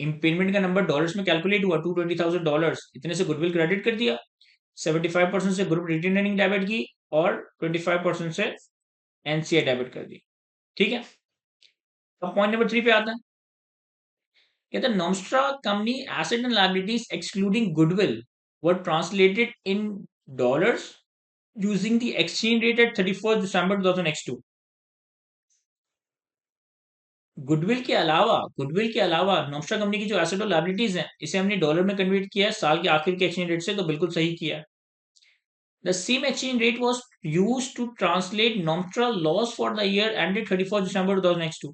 इम्पेयरमेंट का नंबर डॉलर्स में कैलकुलेट हुआ $220,000, इतने से गुडविल क्रेडिट कर दिया, 75% से ग्रुप रिटेन अर्निंग डेबिट की, और 25% से एनसीआई डेबिट कर दी। ठीक है, अब पॉइंट नंबर 3 पे आता है। कहता है Nomstra company asset and liabilities excluding goodwill were translated in dollars using the exchange rate at 31 दिसंबर 2002। गुडविल के अलावा नॉमस्ट्रा कंपनी की जो एसेट और लायबिलिटीज हैं, इसे हमने डॉलर में कन्वर्ट किया है साल के आखिर के एक्सचेंज रेट से, तो बिल्कुल सही किया है। The same exchange rate was used to translate Nomtra loss for the year ended 31st December 2002।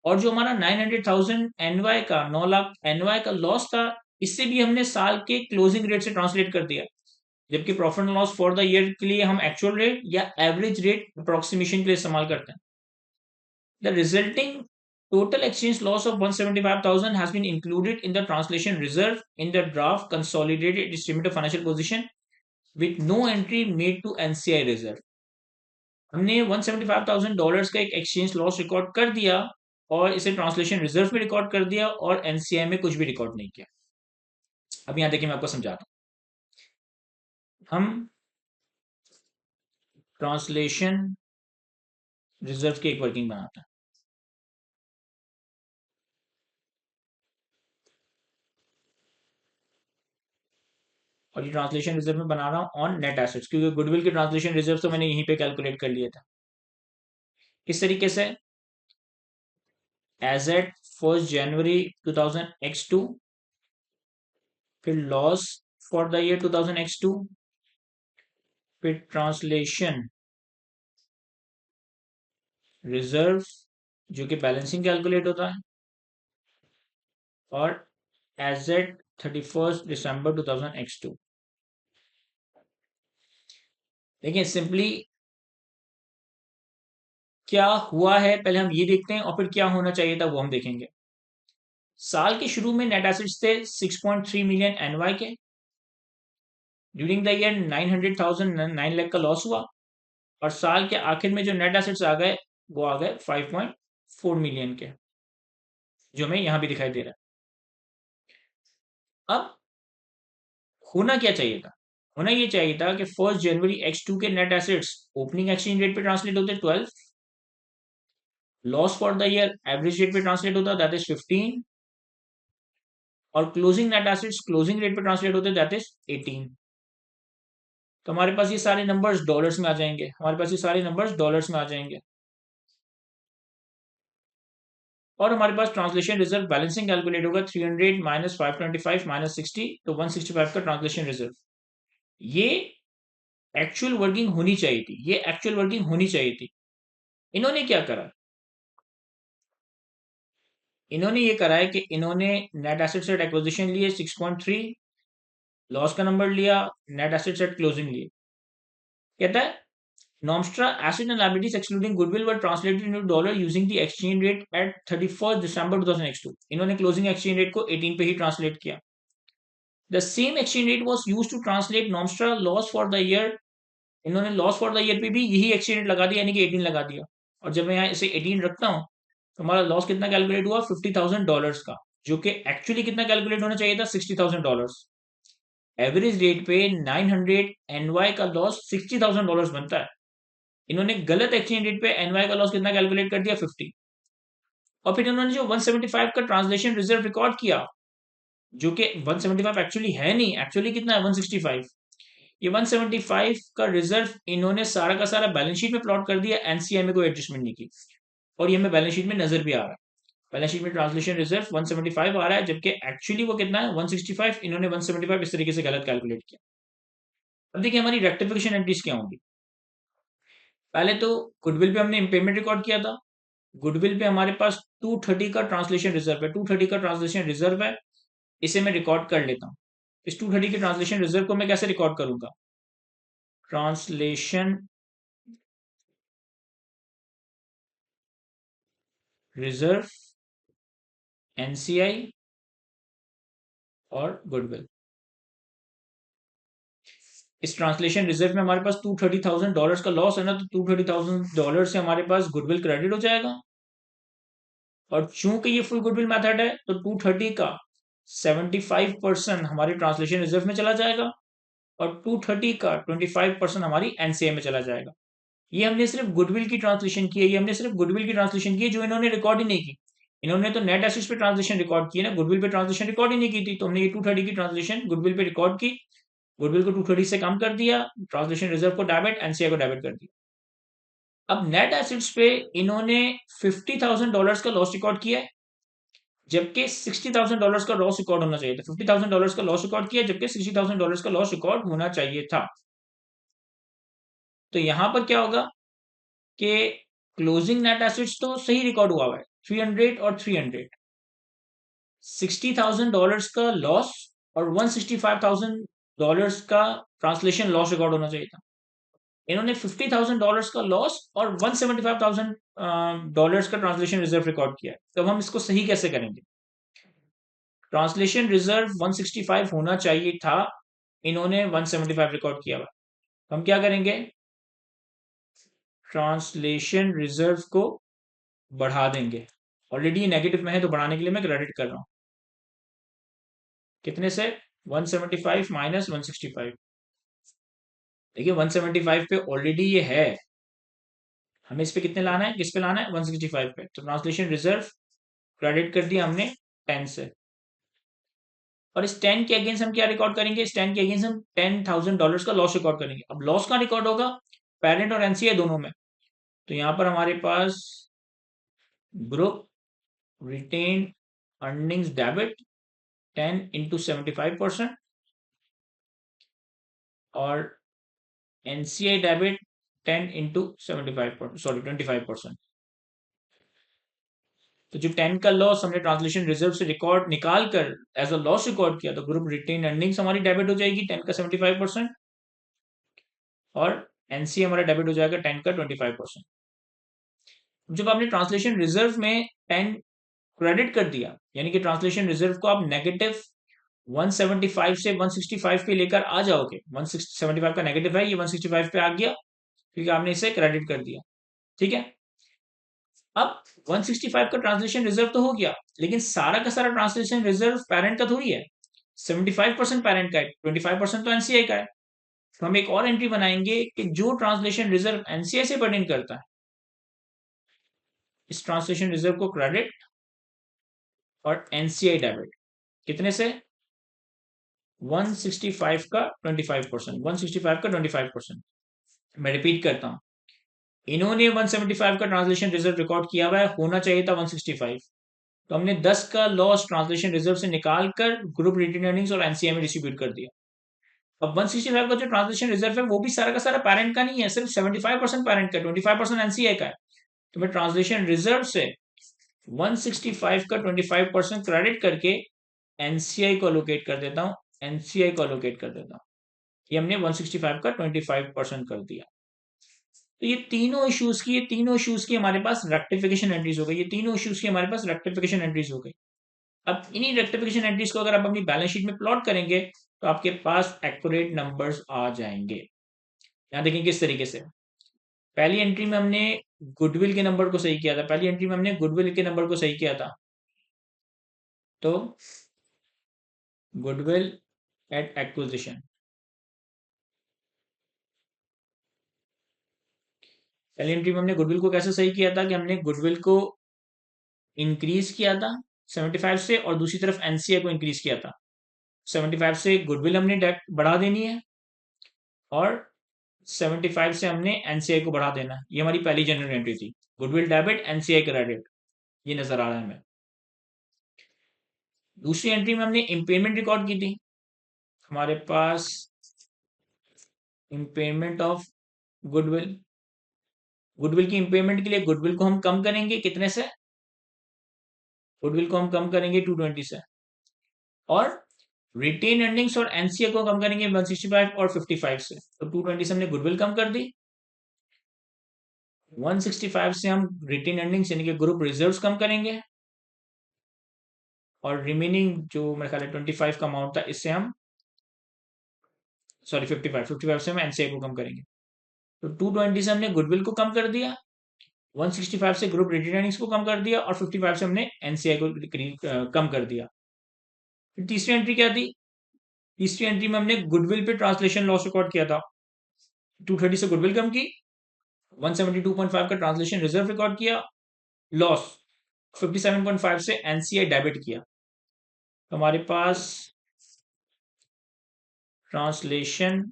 और जो हमारा 900,000 एनवाई का 9 लाख एनवाई का लॉस था, इससे भी हमने साल के क्लोजिंग रेट से ट्रांसलेट कर दिया। जबकि profit and loss for the year के लिए हम एक्चुअल रेट या एवरेज रेट अप्रोक्सीमेशन के लिए इस्तेमाल करते हैं। The resulting total exchange loss of 175,000 has been included in the translation reserve in the draft consolidated estimate of financial position with no entry made to NCI reserve। हमने $175,000 का एक exchange loss record कर दिया और इसे translation reserve में record कर दिया, और एनसीआई में कुछ भी रिकॉर्ड नहीं किया। अब यहां देखिए, मैं आपको समझाता हूं। हम ट्रांसलेशन रिजर्व की एक वर्किंग बनाते हैं, और ये ट्रांसलेशन रिजर्व में बना रहा हूं ऑन नेट एसेट्स, क्योंकि गुडविल के ट्रांसलेशन रिजर्व तो मैंने यहीं पे कैलकुलेट कर लिया था। किस तरीके से? एज एट 1 जनवरी 2000x2, फिर loss for the year 2000x2, फिर ट्रांसलेशन रिजर्व जो कि बैलेंसिंग कैलकुलेट होता है, और एज एट 31 दिसंबर 2000x2। देखिए सिंपली क्या हुआ है पहले हम ये देखते हैं, और फिर क्या होना चाहिए था वो हम देखेंगे। साल के शुरू में नेट एसेट्स थे 6.3 मिलियन एनवाई के। ड्यूरिंग द ईयर 900,000 9 लाख का लॉस हुआ, और साल के आखिर में जो नेट एसेट्स आ गए वो आ गए 5.4 मिलियन के, जो हमें यहां भी दिखाई दे रहा है। अब होना क्या चाहिए था? होना ये चाहिए था कि 1 जनवरी x2 के net assets opening exchange rate पे ट्रांसलेट होते 12, loss for the year average rate पे ट्रांसलेट होता दैट इज 15, और closing net assets closing rate पे ट्रांसलेट होते दैट इज 18। तो हमारे पास ये सारे नंबर्स डॉलर्स में आ जाएंगे, हमारे पास ये सारे नंबर्स डॉलर्स में आ जाएंगे, और हमारे पास ट्रांसलेशन रिजर्व बैलेंसिंग कैलकुलेट होगा 300 माइनस 525 माइनस 60, तो 165 का ट्रांसलेशन रिजर्व। ये एक्चुअल वर्किंग होनी चाहिए थी, ये एक्चुअल वर्किंग होनी चाहिए थी। इन्होंने क्या करा? इन्होंने ये करा है कि इन्होंने नेट एसेट्स एट एक्विजिशन लिए 6.3, लॉस का नंबर लिया, नेट एसेट्स एट क्लोजिंग लिए। कहता है Nomstra asset and liabilities excluding goodwill were translated into dollar using the exchange rate at 31st December 2002। इन्होंने क्लोजिंग एक्सचेंज रेट को 18 पे ही ट्रांसलेट किया। The same exchange rate was used to translate Nomstra loss for the year। इन्होंने loss for the year पे भी यही exchange rate लगा दिया, यानी कि 18 लगा दिया। और जब मैं यहाँ इसे 18 रखता हूँ तो हमारा लॉस कितना कैलकुलेट हुआ? $50,000 का, जो कि एक्चुअली कितना कैलकुलेट होना चाहिए था? $60,000। एवरेज रेट पे 900 एनवाई का लॉस $60,000 बनता है। इन्होंने गलत एक्सचेंज रेट पे एनवाई का लॉस कितना कैलकुलेट कर दिया? 50। और फिर इन्होंने जो 175 का ट्रांसलेशन रिजर्व रिकॉर्ड किया, जो कि 175 एक्चुअली है नहीं, एक्चुअली कितना है? 165। ये 175 का रिजर्व इन्होंने सारा का सारा बैलेंस शीट में प्लॉट कर दिया, एनसीआई में कोई एडजस्टमेंट नहीं की। और ये हमें बैलेंस शीट में नजर भी आ रहा है। बैलेंस शीट में ट्रांसलेशन रिजर्व 175 आ रहा है, जबकि एक्चुअली वो कितना है 165। इन्होंने 175 इस तरीके से गलत कैलकुलेट किया। अब देखिए हमारी रेक्टिफिकेशन एंट्रीज क्या होंगी। पहले तो गुडविल पे हमने इम्पेयरमेंट रिकॉर्ड किया था। गुडविल पे हमारे पास 230 का ट्रांसलेशन रिजर्व है, 230 का ट्रांसलेशन रिजर्व है। इसे मैं रिकॉर्ड कर लेता हूँ। इस 230 के ट्रांसलेशन रिजर्व को मैं कैसे रिकॉर्ड करूंगा। ट्रांसलेशन रिजर्व, एनसीआई और गुडविल। इस ट्रांसलेशन रिजर्व में हमारे पास $230,000 का लॉस है ना, तो $230,000 से हमारे पास गुडविल क्रेडिट हो जाएगा। और चूंकि ये फुल गुडविल मेथड है तो 230 का 75% हमारी ट्रांसलेशन रिजर्व में चला जाएगा और 230 का 25% हमारी एनसीए में चला जाएगा। ये हमने सिर्फ गुडविल की ट्रांसलेशन की है, ये हमने सिर्फ गुडविल की ट्रांसलेशन की है, जो इन्होंने रिकॉर्ड ही नहीं की। इन्होंने तो नेट एसेट्स पे ट्रांसलेशन रिकॉर्ड की है ना, गुडविल पे ट्रांसलेशन रिकॉर्ड ही नहीं की थी। तो हमने ये 230 की ट्रांसलेशन गुडविल पे रिकॉर्ड की, गुडविल को 230 से कम कर दिया, ट्रांसलेशन रिजर्व को डेबिट, एनसीए को डेबिट कर दिया। अब नेट एसेट्स पे इन्होंने $50,000 का लॉस रिकॉर्ड किया है, जबकि $60,000 का लॉस रिकॉर्ड होना चाहिए था। $50,000 का लॉस रिकॉर्ड किया, जबकि $60,000 का लॉस रिकॉर्ड होना चाहिए था। तो यहां पर क्या होगा कि क्लोजिंग नेट एसेट्स तो सही रिकॉर्ड हुआ है, 300 और 300। $60,000 का लॉस और $165,000 का ट्रांसलेशन लॉस रिकॉर्ड होना चाहिए था। इन्होंने $50,000 का लॉस और $175,000 का ट्रांसलेशन रिजर्व रिकॉर्ड किया है। तो अब हम इसको सही कैसे करेंगे। ट्रांसलेशन रिजर्व 165 होना चाहिए था, इन्होंने 175 रिकॉर्ड किया हुआ। हम क्या करेंगे, ट्रांसलेशन रिजर्व को बढ़ा देंगे। ऑलरेडी ये नेगेटिव में है तो बढ़ाने के लिए मैं क्रेडिट कर रहा हूं। कितने से, 175 माइनस 165। देखिए 175 पे ऑलरेडी ये है, हमें इस पे कितने लाना है, किस पे लाना है, 165 पे। तो ट्रांसलेशन रिजर्व क्रेडिट कर दिया हमने 10 से। और इस 10 के अगेंस्ट हम क्या रिकॉर्ड करेंगे, इस 10 के अगेंस्ट हम $10,000 का लॉस रिकॉर्ड करेंगे। अब लॉस का रिकॉर्ड होगा पेरेंट और एनसीए दोनों में। तो यहां पर हमारे पास group retained earnings debit 10 into 75% और एनसीआई डेबिट 10 इंटू 75%, सॉरी 25%। तो जो 10 का लॉस हमने ट्रांसलेशन रिजर्व से रिकॉर्ड निकाल कर एज अ लॉस रिकॉर्ड किया, तो ग्रुप रिटेन अर्निंग्स हमारी डेबिट हो जाएगी 10 का 75% और एनसी हमारा डेबिट हो जाएगा 10 का 25%। जब आपने ट्रांसलेशन रिजर्व में 10 क्रेडिट कर दिया, यानी कि ट्रांसलेशन रिजर्व को आप नेगेटिव 175 से 165 पे लेकर आ जाओगे। 175 का नेगेटिव है, ये 165 पे आ गया क्योंकि आपने इसे क्रेडिट कर दिया। ठीक है, अब 165 का ट्रांसलेशन रिजर्व तो हो गया, लेकिन सारा का सारा ट्रांसलेशन रिजर्व पेरेंट का थोड़ी है। 75% पेरेंट का है, 25% तो एनसीआई का है। तो हम एक और एंट्री बनाएंगे कि जो ट्रांसलेशन रिजर्व एनसीआई से पर्टेन करता है, इस ट्रांसलेशन रिजर्व को क्रेडिट और एनसीआई डेबिट। कितने से, 165 का 25%, 165 का 25%। मैं रिपीट करता हूं, इन्होंने 175 का ट्रांसलेशन रिजर्व रिकॉर्ड किया हुआ है, होना चाहिए था 165। तो हमने 10 का लॉस ट्रांसलेशन रिजर्व से निकाल कर ग्रुप रिटेन अर्निंग्स और एनसीआई में डिस्ट्रीब्यूट कर दिया। अब 165 का जो ट्रांसलेशन रिजर्व है वो भी सारा का सारा पेरेंट का नहीं है, सिर्फ 75% पेरेंट का, 25% एनसीआई का है। तो मैं ट्रांसलेशन रिजर्व से 165 का 25% क्रेडिट करके एनसीआई को अलोकेट कर देता हूं, एनसीआई को अलोकेट कर देता हूं। ये हमने 165 का 25% कर दिया। तो ये तीनों इश्यूज की हमारे पास रेक्टिफिकेशन एंट्रीज हो गई, ये तीनों इश्यूज की हमारे पास रेक्टिफिकेशन एंट्रीज हो गई। अब इन्हीं रेक्टिफिकेशन एंट्रीज को अगर आप अपनी बैलेंस शीट में प्लॉट करेंगे तो आपके पास एक्यूरेट नंबर्स आ जाएंगे। यहां देखें किस तरीके से। पहली एंट्री में हमने गुडविल के नंबर को सही किया था, पहली एंट्री में हमने गुडविल के नंबर को सही किया था। तो गुडविल एट एक्विजिशन, पहली एंट्री में हमने गुडविल को कैसे सही किया था कि हमने गुडविल को इंक्रीज किया था 75 से और दूसरी तरफ एनसीए को इंक्रीज किया था। 75 से गुडविल हमने बढ़ा देनी है और 75 से हमने एनसीआई को बढ़ा देना। ये हमारी पहली जनरल एंट्री थी, गुडविल डेबिट, एनसीआई क्रेडिट, ये नजर आ रहा है हमें। दूसरी एंट्री में हमने इम्पेयरमेंट रिकॉर्ड की थी। हमारे पास इम्पेयरमेंट ऑफ गुडविल, गुडविल की इम्पेयरमेंट के लिए गुडविल को हम कम करेंगे कितने से, गुडविल को हम कम करेंगे 220 से, और रिटेन अर्निंग्स और एनसीए को कम करेंगे 165 और 55 से। तो 220 से हमने गुडविल कम कर दी, 165 से हम रिटेन अर्निंग्स यानी कि ग्रुप रिजर्व्स कम करेंगे, और रिमेनिंग जो मेरे ख्याल है 25 का अमाउंट था, इससे हम सॉरी 55 से हम एनसीए को कम करेंगे। तो 220 से हमने गुडविल को कम कर दिया, 165 से ग्रुप रिटेन अर्निंग्स को कम कर दिया, और 55 से हमने एनसीआई को कम कर दिया। फिर तीसरी एंट्री क्या थी, तीसरी एंट्री में हमने गुडविल पे ट्रांसलेशन लॉस रिकॉर्ड किया था। 230 से गुडविल कम की, 172.5 का ट्रांसलेशन रिजर्व रिकॉर्ड किया, लॉस 57.5 से एनसीआई डेबिट किया। तो हमारे पास ट्रांसलेशन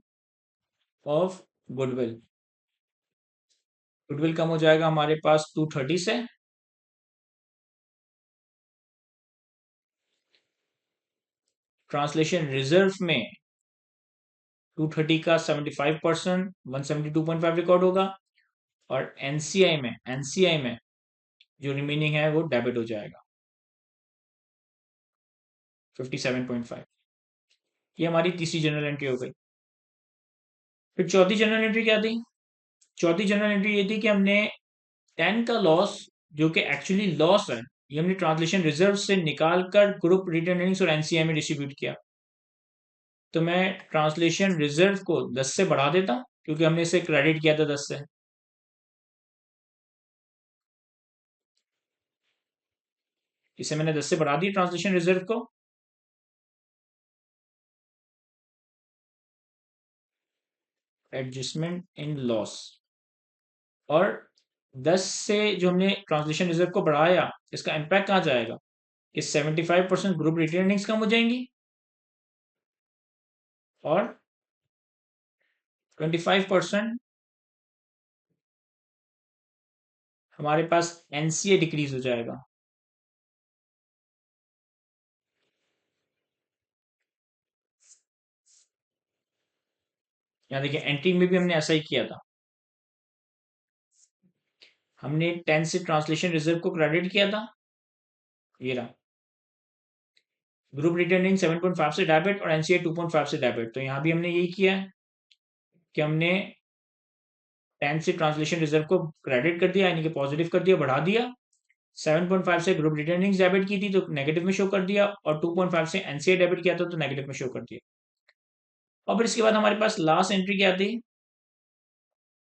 ऑफ गुडविल, गुडविल कम हो जाएगा हमारे पास 230 से, ट्रांसलेशन रिजर्व में 230 का 75% 172.5 रिकॉर्ड होगा, और एनसीआई में जो रिमेनिंग है वो डेबिट हो जाएगा 57.5। ये हमारी तीसरी जनरल एंट्री हो गई। फिर चौथी जनरल एंट्री क्या थी, चौथी जनरल एंट्री ये थी कि हमने 10 का लॉस, जो कि एक्चुअली लॉस है, ये हमने ट्रांसलेशन रिजर्व से निकाल कर ग्रुप रिटेन अर्निंग्स और एनसीआई में डिस्ट्रीब्यूट किया। तो मैं ट्रांसलेशन रिजर्व को 10 से बढ़ा देता, क्योंकि हमने इसे क्रेडिट किया था 10 से। इसे मैंने 10 से बढ़ा दी ट्रांसलेशन रिजर्व को, एडजस्टमेंट इन लॉस, और 10 से जो हमने ट्रांसलेशन रिजर्व को बढ़ाया, इसका इम्पैक्ट कहाँ जाएगा, कि 75% ग्रुप रिटेन अर्निंग्स कम हो जाएंगी, और 25% हमारे पास एनसीए डिक्रीज हो जाएगा। यहाँ देखिए एंट्री में भी हमने ऐसा ही किया था, हमने 10 से ट्रांसलेशन रिजर्व को क्रेडिट किया था, ये रहा, ग्रुप रिटर्निंग 7.5 से डेबिट और एनसीए 2.5 से डेबिट। तो यहाँ भी हमने यही किया है कि हमने 10 से ट्रांसलेशन रिजर्व को क्रेडिट कर दिया, यानी कि पॉजिटिव कर दिया, बढ़ा दिया, 7.5 से ग्रुप रिटर्निंग डेबिट की थी तो नेगेटिव में शो कर दिया, और 2.5 से एनसीए डेबिट किया था तो नेगेटिव में शो कर दिया। और फिर इसके बाद हमारे पास लास्ट एंट्री क्या थी,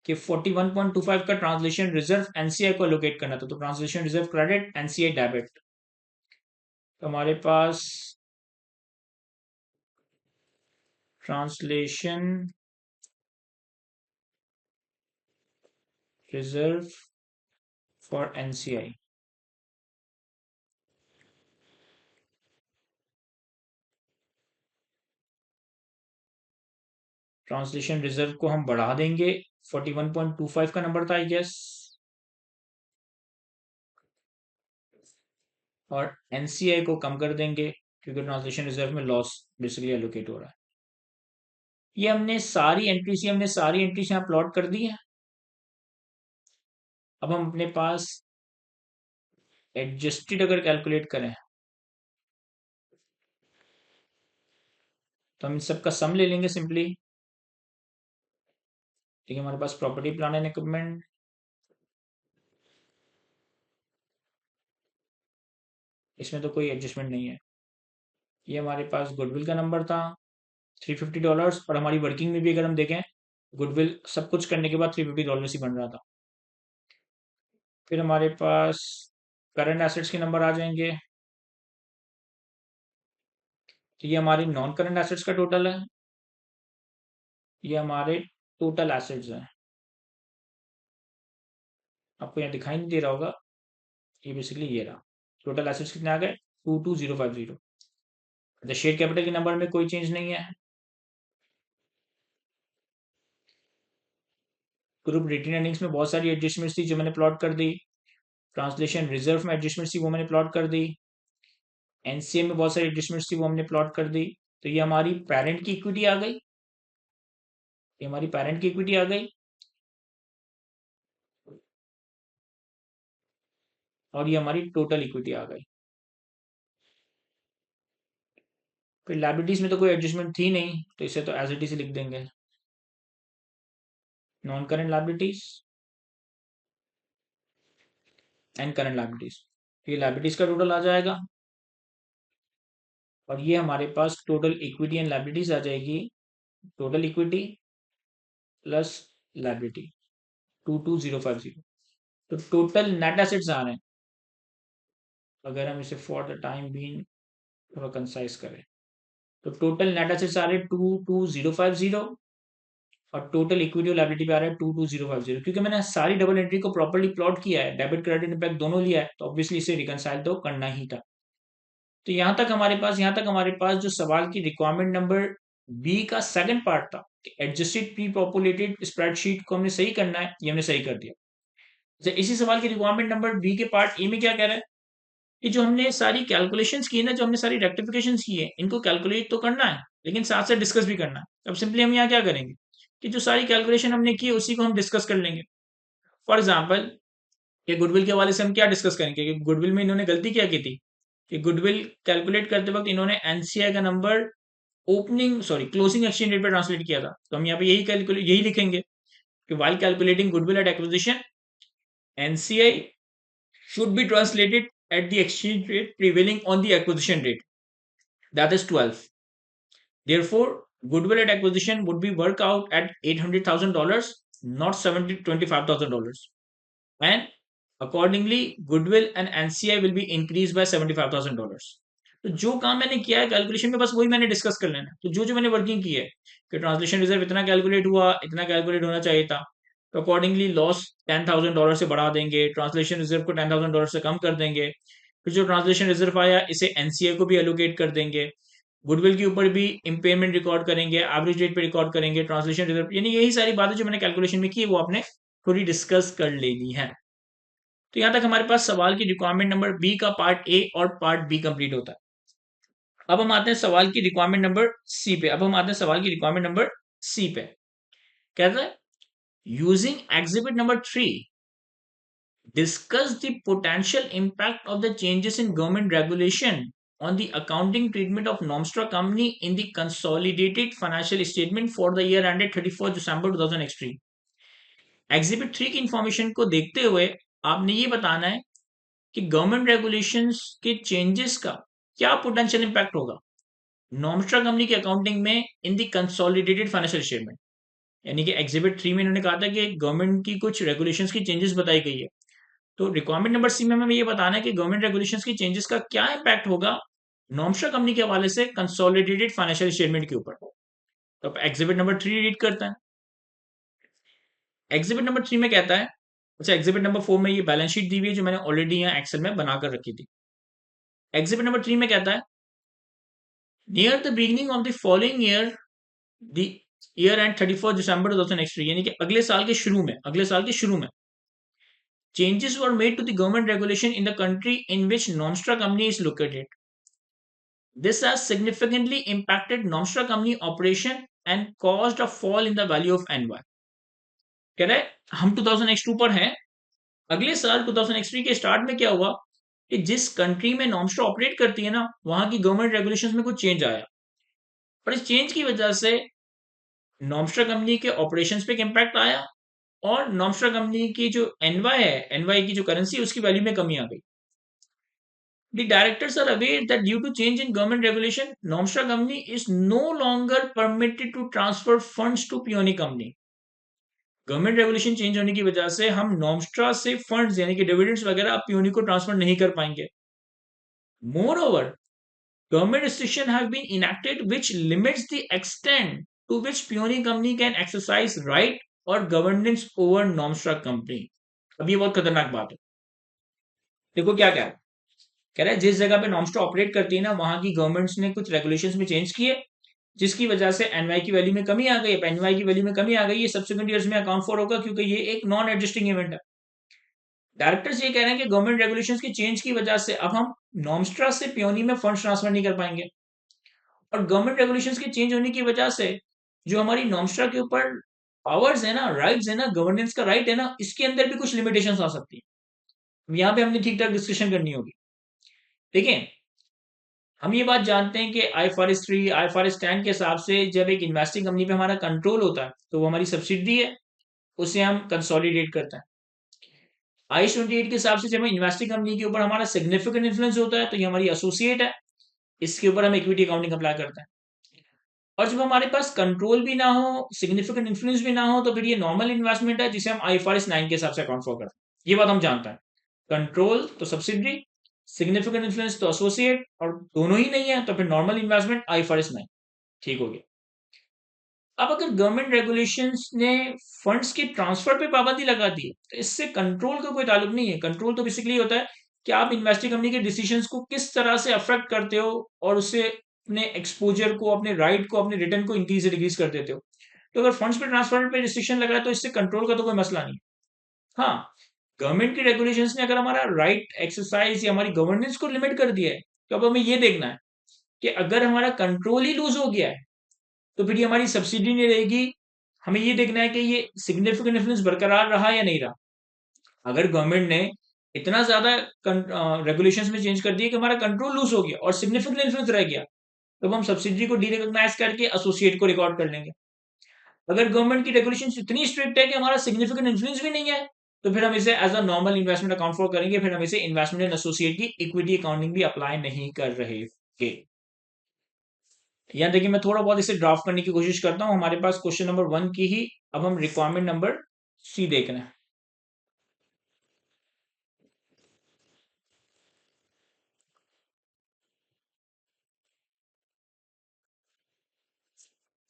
कि 41.25 का ट्रांसलेशन रिजर्व एनसीआई को एलोकेट करना था। तो translation reserve credit, NCI debit. तो हमारे पास translation reserve for NCI, translation reserve को हम बढ़ा देंगे, 41.25 का नंबर था आई गेस, और एनसीआई को कम कर देंगे, क्योंकि ट्रांसलेशन रिजर्व में लॉस बेसिकली एलोकेट हो रहा है। ये हमने सारी एंट्रीज यहाँ प्लॉट कर दी है। अब हम अपने पास एडजस्टेड अगर कैलकुलेट करें, तो हम इन सब का सम ले लेंगे सिंपली। ठीक है, हमारे पास प्रॉपर्टी प्लान एंड इक्विपमेंट, इसमें तो कोई एडजस्टमेंट नहीं है। ये हमारे पास गुडविल का नंबर था $350, और हमारी वर्किंग में भी अगर हम देखें, गुडविल सब कुछ करने के बाद $350 ही बन रहा था। फिर हमारे पास करंट एसेट्स के नंबर आ जाएंगे। तो ये हमारी नॉन करंट एसेट्स का टोटल है, ये हमारे टोटल एसेट्स हैं। आपको यहाँ दिखाई नहीं दे रहा होगा, ये बेसिकली ये रहा, टोटल एसेट्स कितने आ गए, 22050। द शेयर कैपिटल के नंबर में कोई चेंज नहीं है, ग्रुप रिटेन अर्निंग्स में बहुत सारी एडजस्टमेंट्स थी जो मैंने प्लॉट कर दी। ट्रांसलेशन रिजर्व में एडजस्टमेंट्स थी वो मैंने प्लॉट कर दी। एनसीए में बहुत सारी एडजस्टमेंट्स थी वो हमने प्लॉट कर दी। तो ये हमारी पेरेंट की इक्विटी आ गई, ये हमारी पेरेंट की इक्विटी आ गई, और ये हमारी टोटल इक्विटी आ गई। फिर लायबिलिटीज में तो कोई एडजस्टमेंट थी नहीं, तो इसे तो एज इट इज लिख देंगे, non current liabilities and current liabilities. ये लायबिलिटीज का टोटल आ जाएगा, और ये हमारे पास टोटल इक्विटी एंड लायबिलिटीज आ जाएगी। Total equity plus liability 22050। तो टोटल नेट एसेट्स आ रहे हैं, अगर हम इसे फॉर द टाइम बीइंग थोड़ा कंसाइज करें, तो टोटल नेट एसेट्स आ रहे हैं 22050, और टोटल इक्विटी और लायबिलिटी पे आ रहा है 22050। क्योंकि मैंने सारी डबल एंट्री को प्रॉपर्ली प्लॉट किया है, डेबिट क्रेडिट इम्पैक्ट दोनों लिया है, तो ऑब्वियसली इसे रिकंसाइल तो करना ही था। तो यहां तक हमारे पास जो सवाल की रिक्वायरमेंट नंबर बी का सेकंड पार्ट था, एडजस्टेड प्री पॉपुलेटेड स्प्रेडशीट को हमने सही करना है, ये हमने सही कर दिया। अच्छा, इसी सवाल की रिक्वायरमेंट नंबर बी के पार्ट ए में क्या कह रहा है कि जो हमने सारी कैलकुलेशंस की है ना, जो हमने सारी रेक्टिफिकेशंस की है, इनको कैलकुलेट तो करना है लेकिन साथ साथ डिस्कस भी करना है। अब सिंपली हम यहाँ क्या करेंगे कि जो सारी कैलकुलेशन हमने की है उसी को हम डिस्कस कर लेंगे। फॉर एग्जाम्पल, ये गुडविल के हवाले से हम क्या डिस्कस करेंगे कि गुडविल में इन्होंने गलती क्या की थी कि गुडविल कैलकुलेट करते वक्त इन्होंने एनसीआई का नंबर क्लोजिंग एक्सचेंज रेट पर ट्रांसलेट किया था। तो हम यहाँ पे यही लिखेंगे कि while calculating goodwill at acquisition, NCI should be translated at the exchange rate prevailing on the acquisition rate, that is 12. Therefore, goodwill at acquisition would be worked out at $800,000, not $25,000. And accordingly, goodwill and NCI will be increased by $75,000. तो जो काम मैंने किया है calculation में, बस वही मैंने डिस्कस कर लेना। तो जो जो मैंने वर्किंग की है कि ट्रांसलेशन रिजर्व इतना कैलकुलेट हुआ, इतना कैलकुलेट होना चाहिए था, तो अकॉर्डिंगली लॉस $10,000 से बढ़ा देंगे, ट्रांसलेशन रिजर्व को $10,000 से कम कर देंगे। फिर जो ट्रांसलेशन रिजर्व आया इसे एनसीए को भी एलोकेट कर देंगे, गुडविल के ऊपर भी इम्पेयरमेंट रिकॉर्ड करेंगे, एवरेज रेट पे रिकॉर्ड करेंगे, ट्रांसलेशन रिजर्व, यानी यही सारी बातें जो मैंने कैलकुलेशन में की है वो आपने थोड़ी डिस्कस कर लेनी है। तो यहां तक हमारे पास सवाल की रिक्वायरमेंट नंबर बी का पार्ट ए और पार्ट बी कंप्लीट होता है। अब हम आते हैं सवाल की रिक्वायरमेंट नंबर सी पे। कहता है using exhibit number 3, discuss the potential impact of the changes in government regulation on the accounting treatment of Nomstra company in the consolidated financial statement for the year ended 31st December 2003। Exhibit 3 की information को देखते हुए आपने ये बताना है कि government regulations के चेंजेस का क्या पोटेंशियल इंपैक्ट होगा नॉमस्ट्रा कंपनी की अकाउंटिंग में इन दी कंसोलिडेटेड फाइनेंशियल स्टेटमेंट। यानी कि एग्जिबिट 3 में इन्होंने कहा था कि गवर्नमेंट की कुछ रेगुलेशंस की चेंजेस बताई गई है। तो रिक्वायरमेंट नंबर सी में हमें ये बताना है कि गवर्नमेंट रेगुलेशंस की चेंजेस का क्या इंपैक्ट होगा नॉमस्ट्रा कंपनी के हवाले से कंसोलिडेटेड फाइनेंशियल स्टेटमेंट के ऊपर। तो एग्जिबिट नंबर 3 रीड करता है। एग्जिबिट नंबर 3 में कहता है, अच्छा एग्जिबिट नंबर 4 में ये बैलेंस शीट दी हुई है जो मैंने ऑलरेडी यहाँ एक्सेल में बनाकर रखी थी। एग्जिबिट नंबर 3 में कहता है near the beginning of the following year the year and 31st December 2003, यानी कि अगले साल के शुरू में changes were made to the government regulation in the country in which Nomstra company is located. This has significantly impacted Nomstra company operation and caused a fall in the value of NY। कह रहा है हम 2000x2 पर हैं, अगले साल 2003 के start में क्या हुआ कि जिस कंट्री में नॉमस्ट्रा ऑपरेट करती है ना, वहां की गवर्नमेंट रेगुलेशंस में कुछ चेंज आया, और इस चेंज की वजह से नॉमस्ट्रा कंपनी के ऑपरेशंस पे एक इम्पैक्ट आया, और नॉमस्ट्रा कंपनी की जो एनवाई की जो करेंसी उसकी वैल्यू में कमी आ गई। The directors are aware that due to change in government regulation, Nomstra company is no longer permitted to transfer funds to Peony company। Government regulation change होने की वजह से हम नॉमस्ट्रा से फंड्स यानी कि डिविडेंड्स वगैरह अब पियोनी को ट्रांसफर नहीं कर पाएंगे। Moreover, government restriction have been enacted which limits the extent to which Peony company can exercise right or governance over Nomstra company। अब ये बहुत खतरनाक बात है। देखो क्या क्या है, कह रहा है जिस जगह पे नॉमस्ट्रा ऑपरेट करती है ना, वहां की गवर्नमेंट्स ने कुछ रेगुलेशंस में चेंज किए जिसकी वजह से एनवाई की वैल्यू में कमी आ गई। अब एनवाई की वैल्यू में कमी आ गई, ये सब्सिक्वेंट ईयर्स में अकाउंट फॉर होगा क्योंकि ये एक नॉन एडजस्टिंग इवेंट है। डायरेक्टर्स ये कह रहे हैं कि गवर्नमेंट रेगुलेशंस की चेंज की वजह से अब हम नॉमस्ट्रा से पियोनी में फंड ट्रांसफर नहीं कर पाएंगे, और गवर्नमेंट रेगुलेशंस के चेंज होने की वजह से जो हमारी नॉमस्ट्रा के ऊपर पावर्स है ना, राइट्स है ना, गवर्नेंस का राइट है ना, इसके अंदर भी कुछ लिमिटेशंस आ सकती है। यहाँ पे हमने ठीक ठाक डिस्कशन करनी होगी। देखें, हम ये बात जानते हैं कि IFRS 3, IFRS 10 के हिसाब से जब एक इन्वेस्टिंग कंपनी पे हमारा कंट्रोल होता है तो वो हमारी सब्सिडी है, उसे हम कंसोलिडेट करते हैं। IS 28 के हिसाब से जब इन्वेस्टिंग कंपनी के ऊपर हमारा सिग्निफिकेंट इन्फ्लुएंस होता है तो ये हमारी एसोसिएट है, इसके ऊपर हम इक्विटी अकाउंटिंग अप्लाई करते हैं। और जब हमारे पास कंट्रोल भी ना हो, सिग्निफिकेंट इन्फ्लुएंस भी ना हो, तो फिर ये नॉर्मल इन्वेस्टमेंट है जिसे हम IFRS 9 के हिसाब से अकाउंट फॉर करते हैं। ये बात हम जानते हैं। कंट्रोल तो सब्सिडी, सिग्निफिकेंट इन्फ्लुएंस तो एसोसिएट, और दोनों ही नहीं है तो फिर नॉर्मल इन्वेस्टमेंट IFRS 9। ठीक हो गया। अब अगर गवर्नमेंट रेगुलेशंस ने फंड्स के ट्रांसफर पे पाबंदी लगा दी तो इससे कंट्रोल का कोई ताल्लुक नहीं है। कंट्रोल तो बेसिकली होता है कि आप इन्वेस्टिंग कंपनी के डिसीजंस को किस तरह से अफेक्ट करते हो और उससे अपने एक्सपोजर को, अपने राइट को, अपने रिटर्न को इंक्रीज डिक्रीज कर देते हो। तो अगर फंड्स पे ट्रांसफर पे रिस्ट्रिक्शन लगा है तो इससे कंट्रोल का तो कोई मसला नहीं है। हाँ, गवर्नमेंट की रेगुलेशंस ने अगर हमारा राइट एक्सरसाइज या हमारी गवर्नेंस को लिमिट कर दिया है तो अब हमें ये देखना है कि अगर हमारा कंट्रोल ही लूज हो गया है तो फिर ये हमारी सब्सिडी नहीं रहेगी। हमें ये देखना है कि ये सिग्निफिकेंट इन्फ्लुएंस बरकरार रहा या नहीं रहा। अगर गवर्नमेंट ने इतना ज्यादा रेगुलेशंस में चेंज कर दिया कि हमारा कंट्रोल लूज हो गया और सिग्निफिकेंट इन्फ्लुएंस रह गया, तो हम सब्सिडी को डीरिकॉग्नाइज करके एसोसिएट को रिकॉर्ड कर लेंगे। अगर गवर्नमेंट की रेगुलेशन इतनी स्ट्रिक्ट है कि हमारा सिग्निफिकेंट इन्फ्लुएंस भी नहीं है, तो फिर हम इसे as a normal investment account for करेंगे, फिर हम इसे इन्वेस्टमेंट इन एसोसिएट की इक्विटी अकाउंटिंग भी अप्लाई नहीं कर रहे हैं। यहाँ देखिए, मैं थोड़ा बहुत इसे ड्राफ्ट करने की कोशिश करता हूँ। हमारे पास क्वेश्चन नंबर 1 की ही अब हम रिक्वायरमेंट नंबर C देख रहे हैं।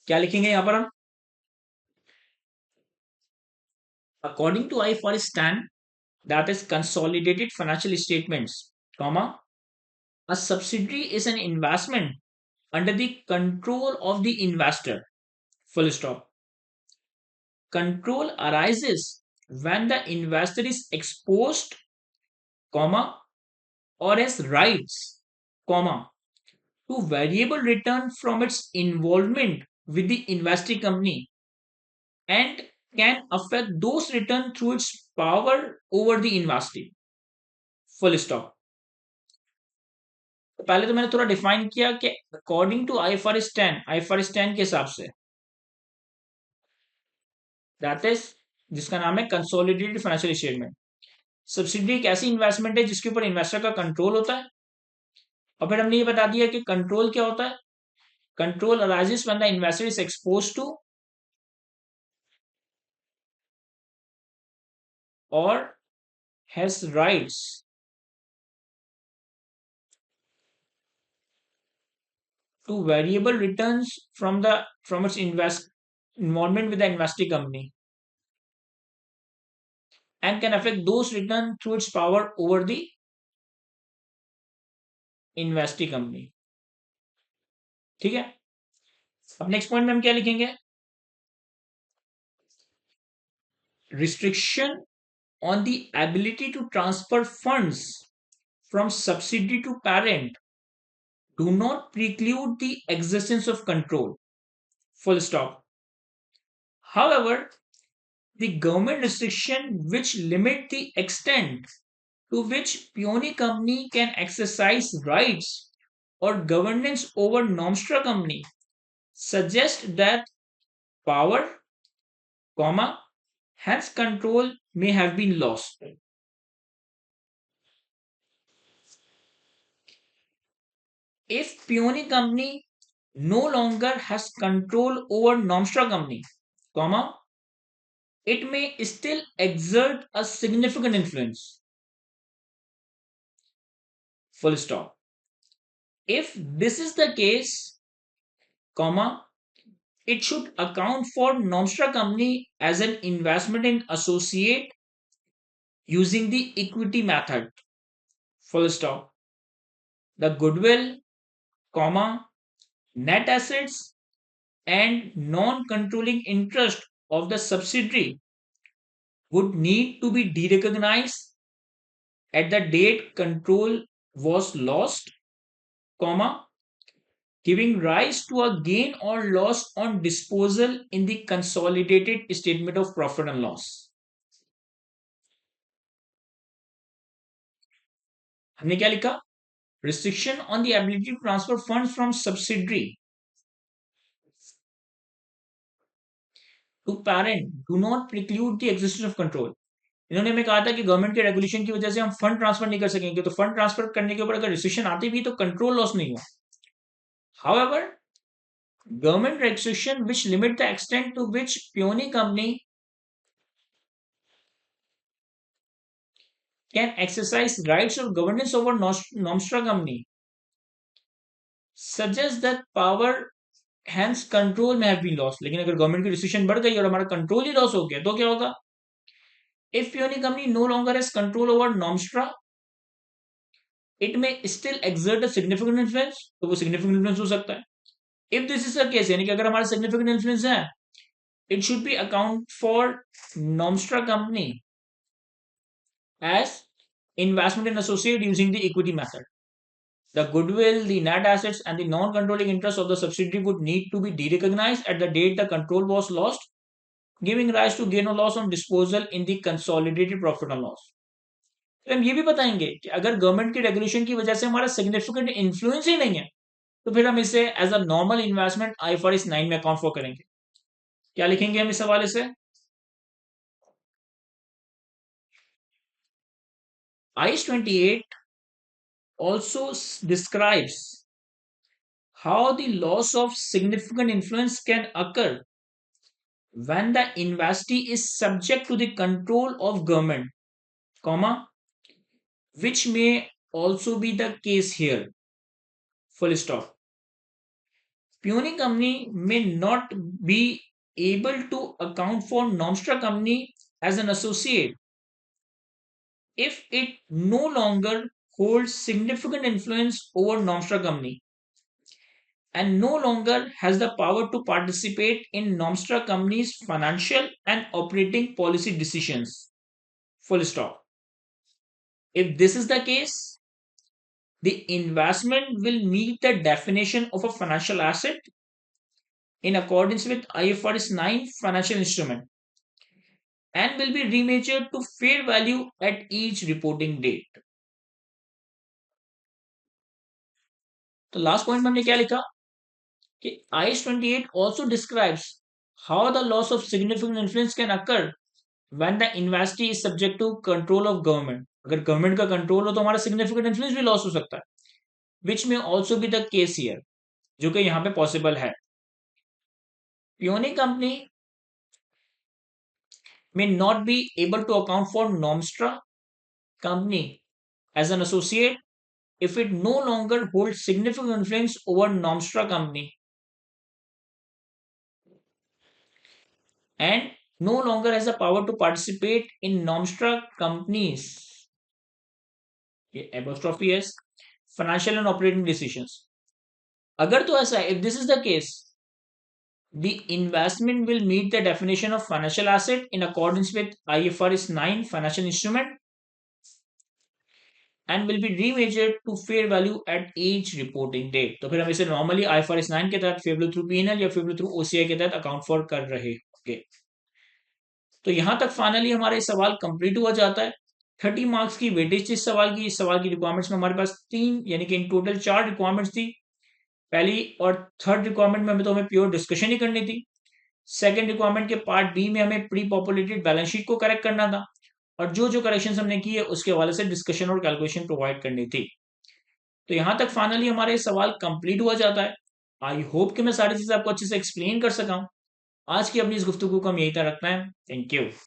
क्या लिखेंगे यहाँ पर हम? According to IFRS 10, that is consolidated financial statements, comma, a subsidiary is an investment under the control of the investor, full stop. Control arises when the investor is exposed, comma, or has rights, comma, to variable return from its involvement with the investing company and can affect those return through its power over the investee, full stop. तो पहले तो मैंने थोड़ा define किया कि according to IFRS 10 के हिसाब से, दैट इज जिसका नाम है कंसोलिडेटेड फाइनेंशियल स्टेटमेंट, सब्सिडी एक ऐसी इन्वेस्टमेंट है जिसके ऊपर इन्वेस्टर का कंट्रोल होता है। और फिर हमने ये बता दिया कि कंट्रोल क्या होता है। Control arises when the investor is expose to or has rights to variable returns from its involvement with the investing company and can affect those return through its power over the investing company। ठीक है। अब next point में हम क्या लिखेंगे? Restriction on the ability to transfer funds from subsidiary to parent do not preclude the existence of control, full stop. However, the government restriction which limit the extent to which peony company can exercise rights or governance over Nomstra company suggest that power, comma, hence control may have been lost. If peony company no longer has control over Nomstra company, comma, it may still exert a significant influence, full stop. If this is the case, comma, it should account for Nomstra company as an investment in associate using the equity method, full stop. The goodwill, comma, net assets and non-controlling interest of the subsidiary would need to be derecognized at the date control was lost, comma, giving rise to a gain or loss on disposal in the consolidated statement of profit and loss. हमने क्या लिखा? Restriction on the ability to transfer funds from subsidiary to parent do not preclude the existence of control. इन्होंने हमें कहा था कि government के regulation की वजह से हम फंड ट्रांसफर नहीं कर सकेंगे, तो फंड ट्रांसफर करने के ऊपर अगर रिस्ट्रिक्शन आती भी तो कंट्रोल लॉस नहीं हुआ. However, government restriction which limit the extent to which peony company can exercise rights of governance over Nomstra company suggests that power hence control may have been lost. लेकिन अगर government की restriction बढ़ गई और हमारा control ही loss हो गया तो क्या होगा? If peony company no longer has control over Nomstra, it may still exert a significant influence. तो वो significant influence हो सकता है. If this is the case, यानी कि अगर हमारा significant influence है, it should be account for Nomstra company as investment in associate using the equity method. The goodwill, the net assets, and the non-controlling interest of the subsidiary would need to be derecognized at the date the control was lost, giving rise to gain or loss on disposal in the consolidated profit and loss. तो हम ये भी बताएंगे कि अगर government की regulation की वजह से हमारा सिग्निफिकेंट इन्फ्लुएंस ही नहीं है तो फिर हम इसे as a normal investment IFRS 9 में अकाउंट फॉर करेंगे. क्या लिखेंगे हम इस हवाले से? IAS 28 also describes how the loss of significant influence can occur when the investee is subject to the control of government, comma, which may also be the case here, full stop. Peony company may not be able to account for Nomstra company as an associate if it no longer holds significant influence over Nomstra company and no longer has the power to participate in Nomstra company's financial and operating policy decisions. Full stop. If this is the case, the investment will meet the definition of a financial asset in accordance with IFRS 9 financial instrument and will be remeasured to fair value at each reporting date. तो last point में हमने क्या लिखा कि IAS 28 also describes how the loss of significant influence can occur when the investee is subject to control of government. अगर government का control हो तो हमारा सिग्निफिकेंट इन्फ्लुएंस भी लॉस हो सकता है, which may also be the case here, जो कि यहाँ पे पॉसिबल है. Peony company may not be able to account for Nomstra company as an associate if it no longer holds significant influence over Nomstra company and no longer has the power to participate in Nomstra companies, apostrophe s, financial and operating decisions. अगर तो ऐसा है, if this is the case, the investment will meet the definition of financial asset in accordance with IFRS 9 financial instrument and will be remeasured to fair value at each reporting date. तो फिर हम इसे normally IFRS 9 के तहत fair value through P&L या fair value through OCI के तहत account for कर रहे होंगे. तो यहां तक फाइनली हमारा सवाल कंप्लीट हुआ जाता है. 30 मार्क्स की वेटेज थी इस सवाल की. इस सवाल की रिक्वायरमेंट्स में हमारे पास 3 यानी कि इन टोटल 4 रिक्वायरमेंट्स थी. पहली और थर्ड रिक्वायरमेंट में हमें तो हमें प्योर डिस्कशन ही करनी थी. सेकंड रिक्वायरमेंट के पार्ट बी में हमें प्री पॉपुलेटेड बैलेंस शीट को करेक्ट करना था और जो जो करेक्शंस हमने किए उसके हवाले से डिस्कशन और कैलकुलेशन प्रोवाइड करनी थी. तो यहां तक फाइनली हमारे सवाल कंप्लीट हुआ जाता है. आई होप कि मैं सारी चीजें आपको अच्छे से एक्सप्लेन कर सका हूं. आज की अपनी इस गुफ्तगू को हम यही तक रखते हैं. Thank you.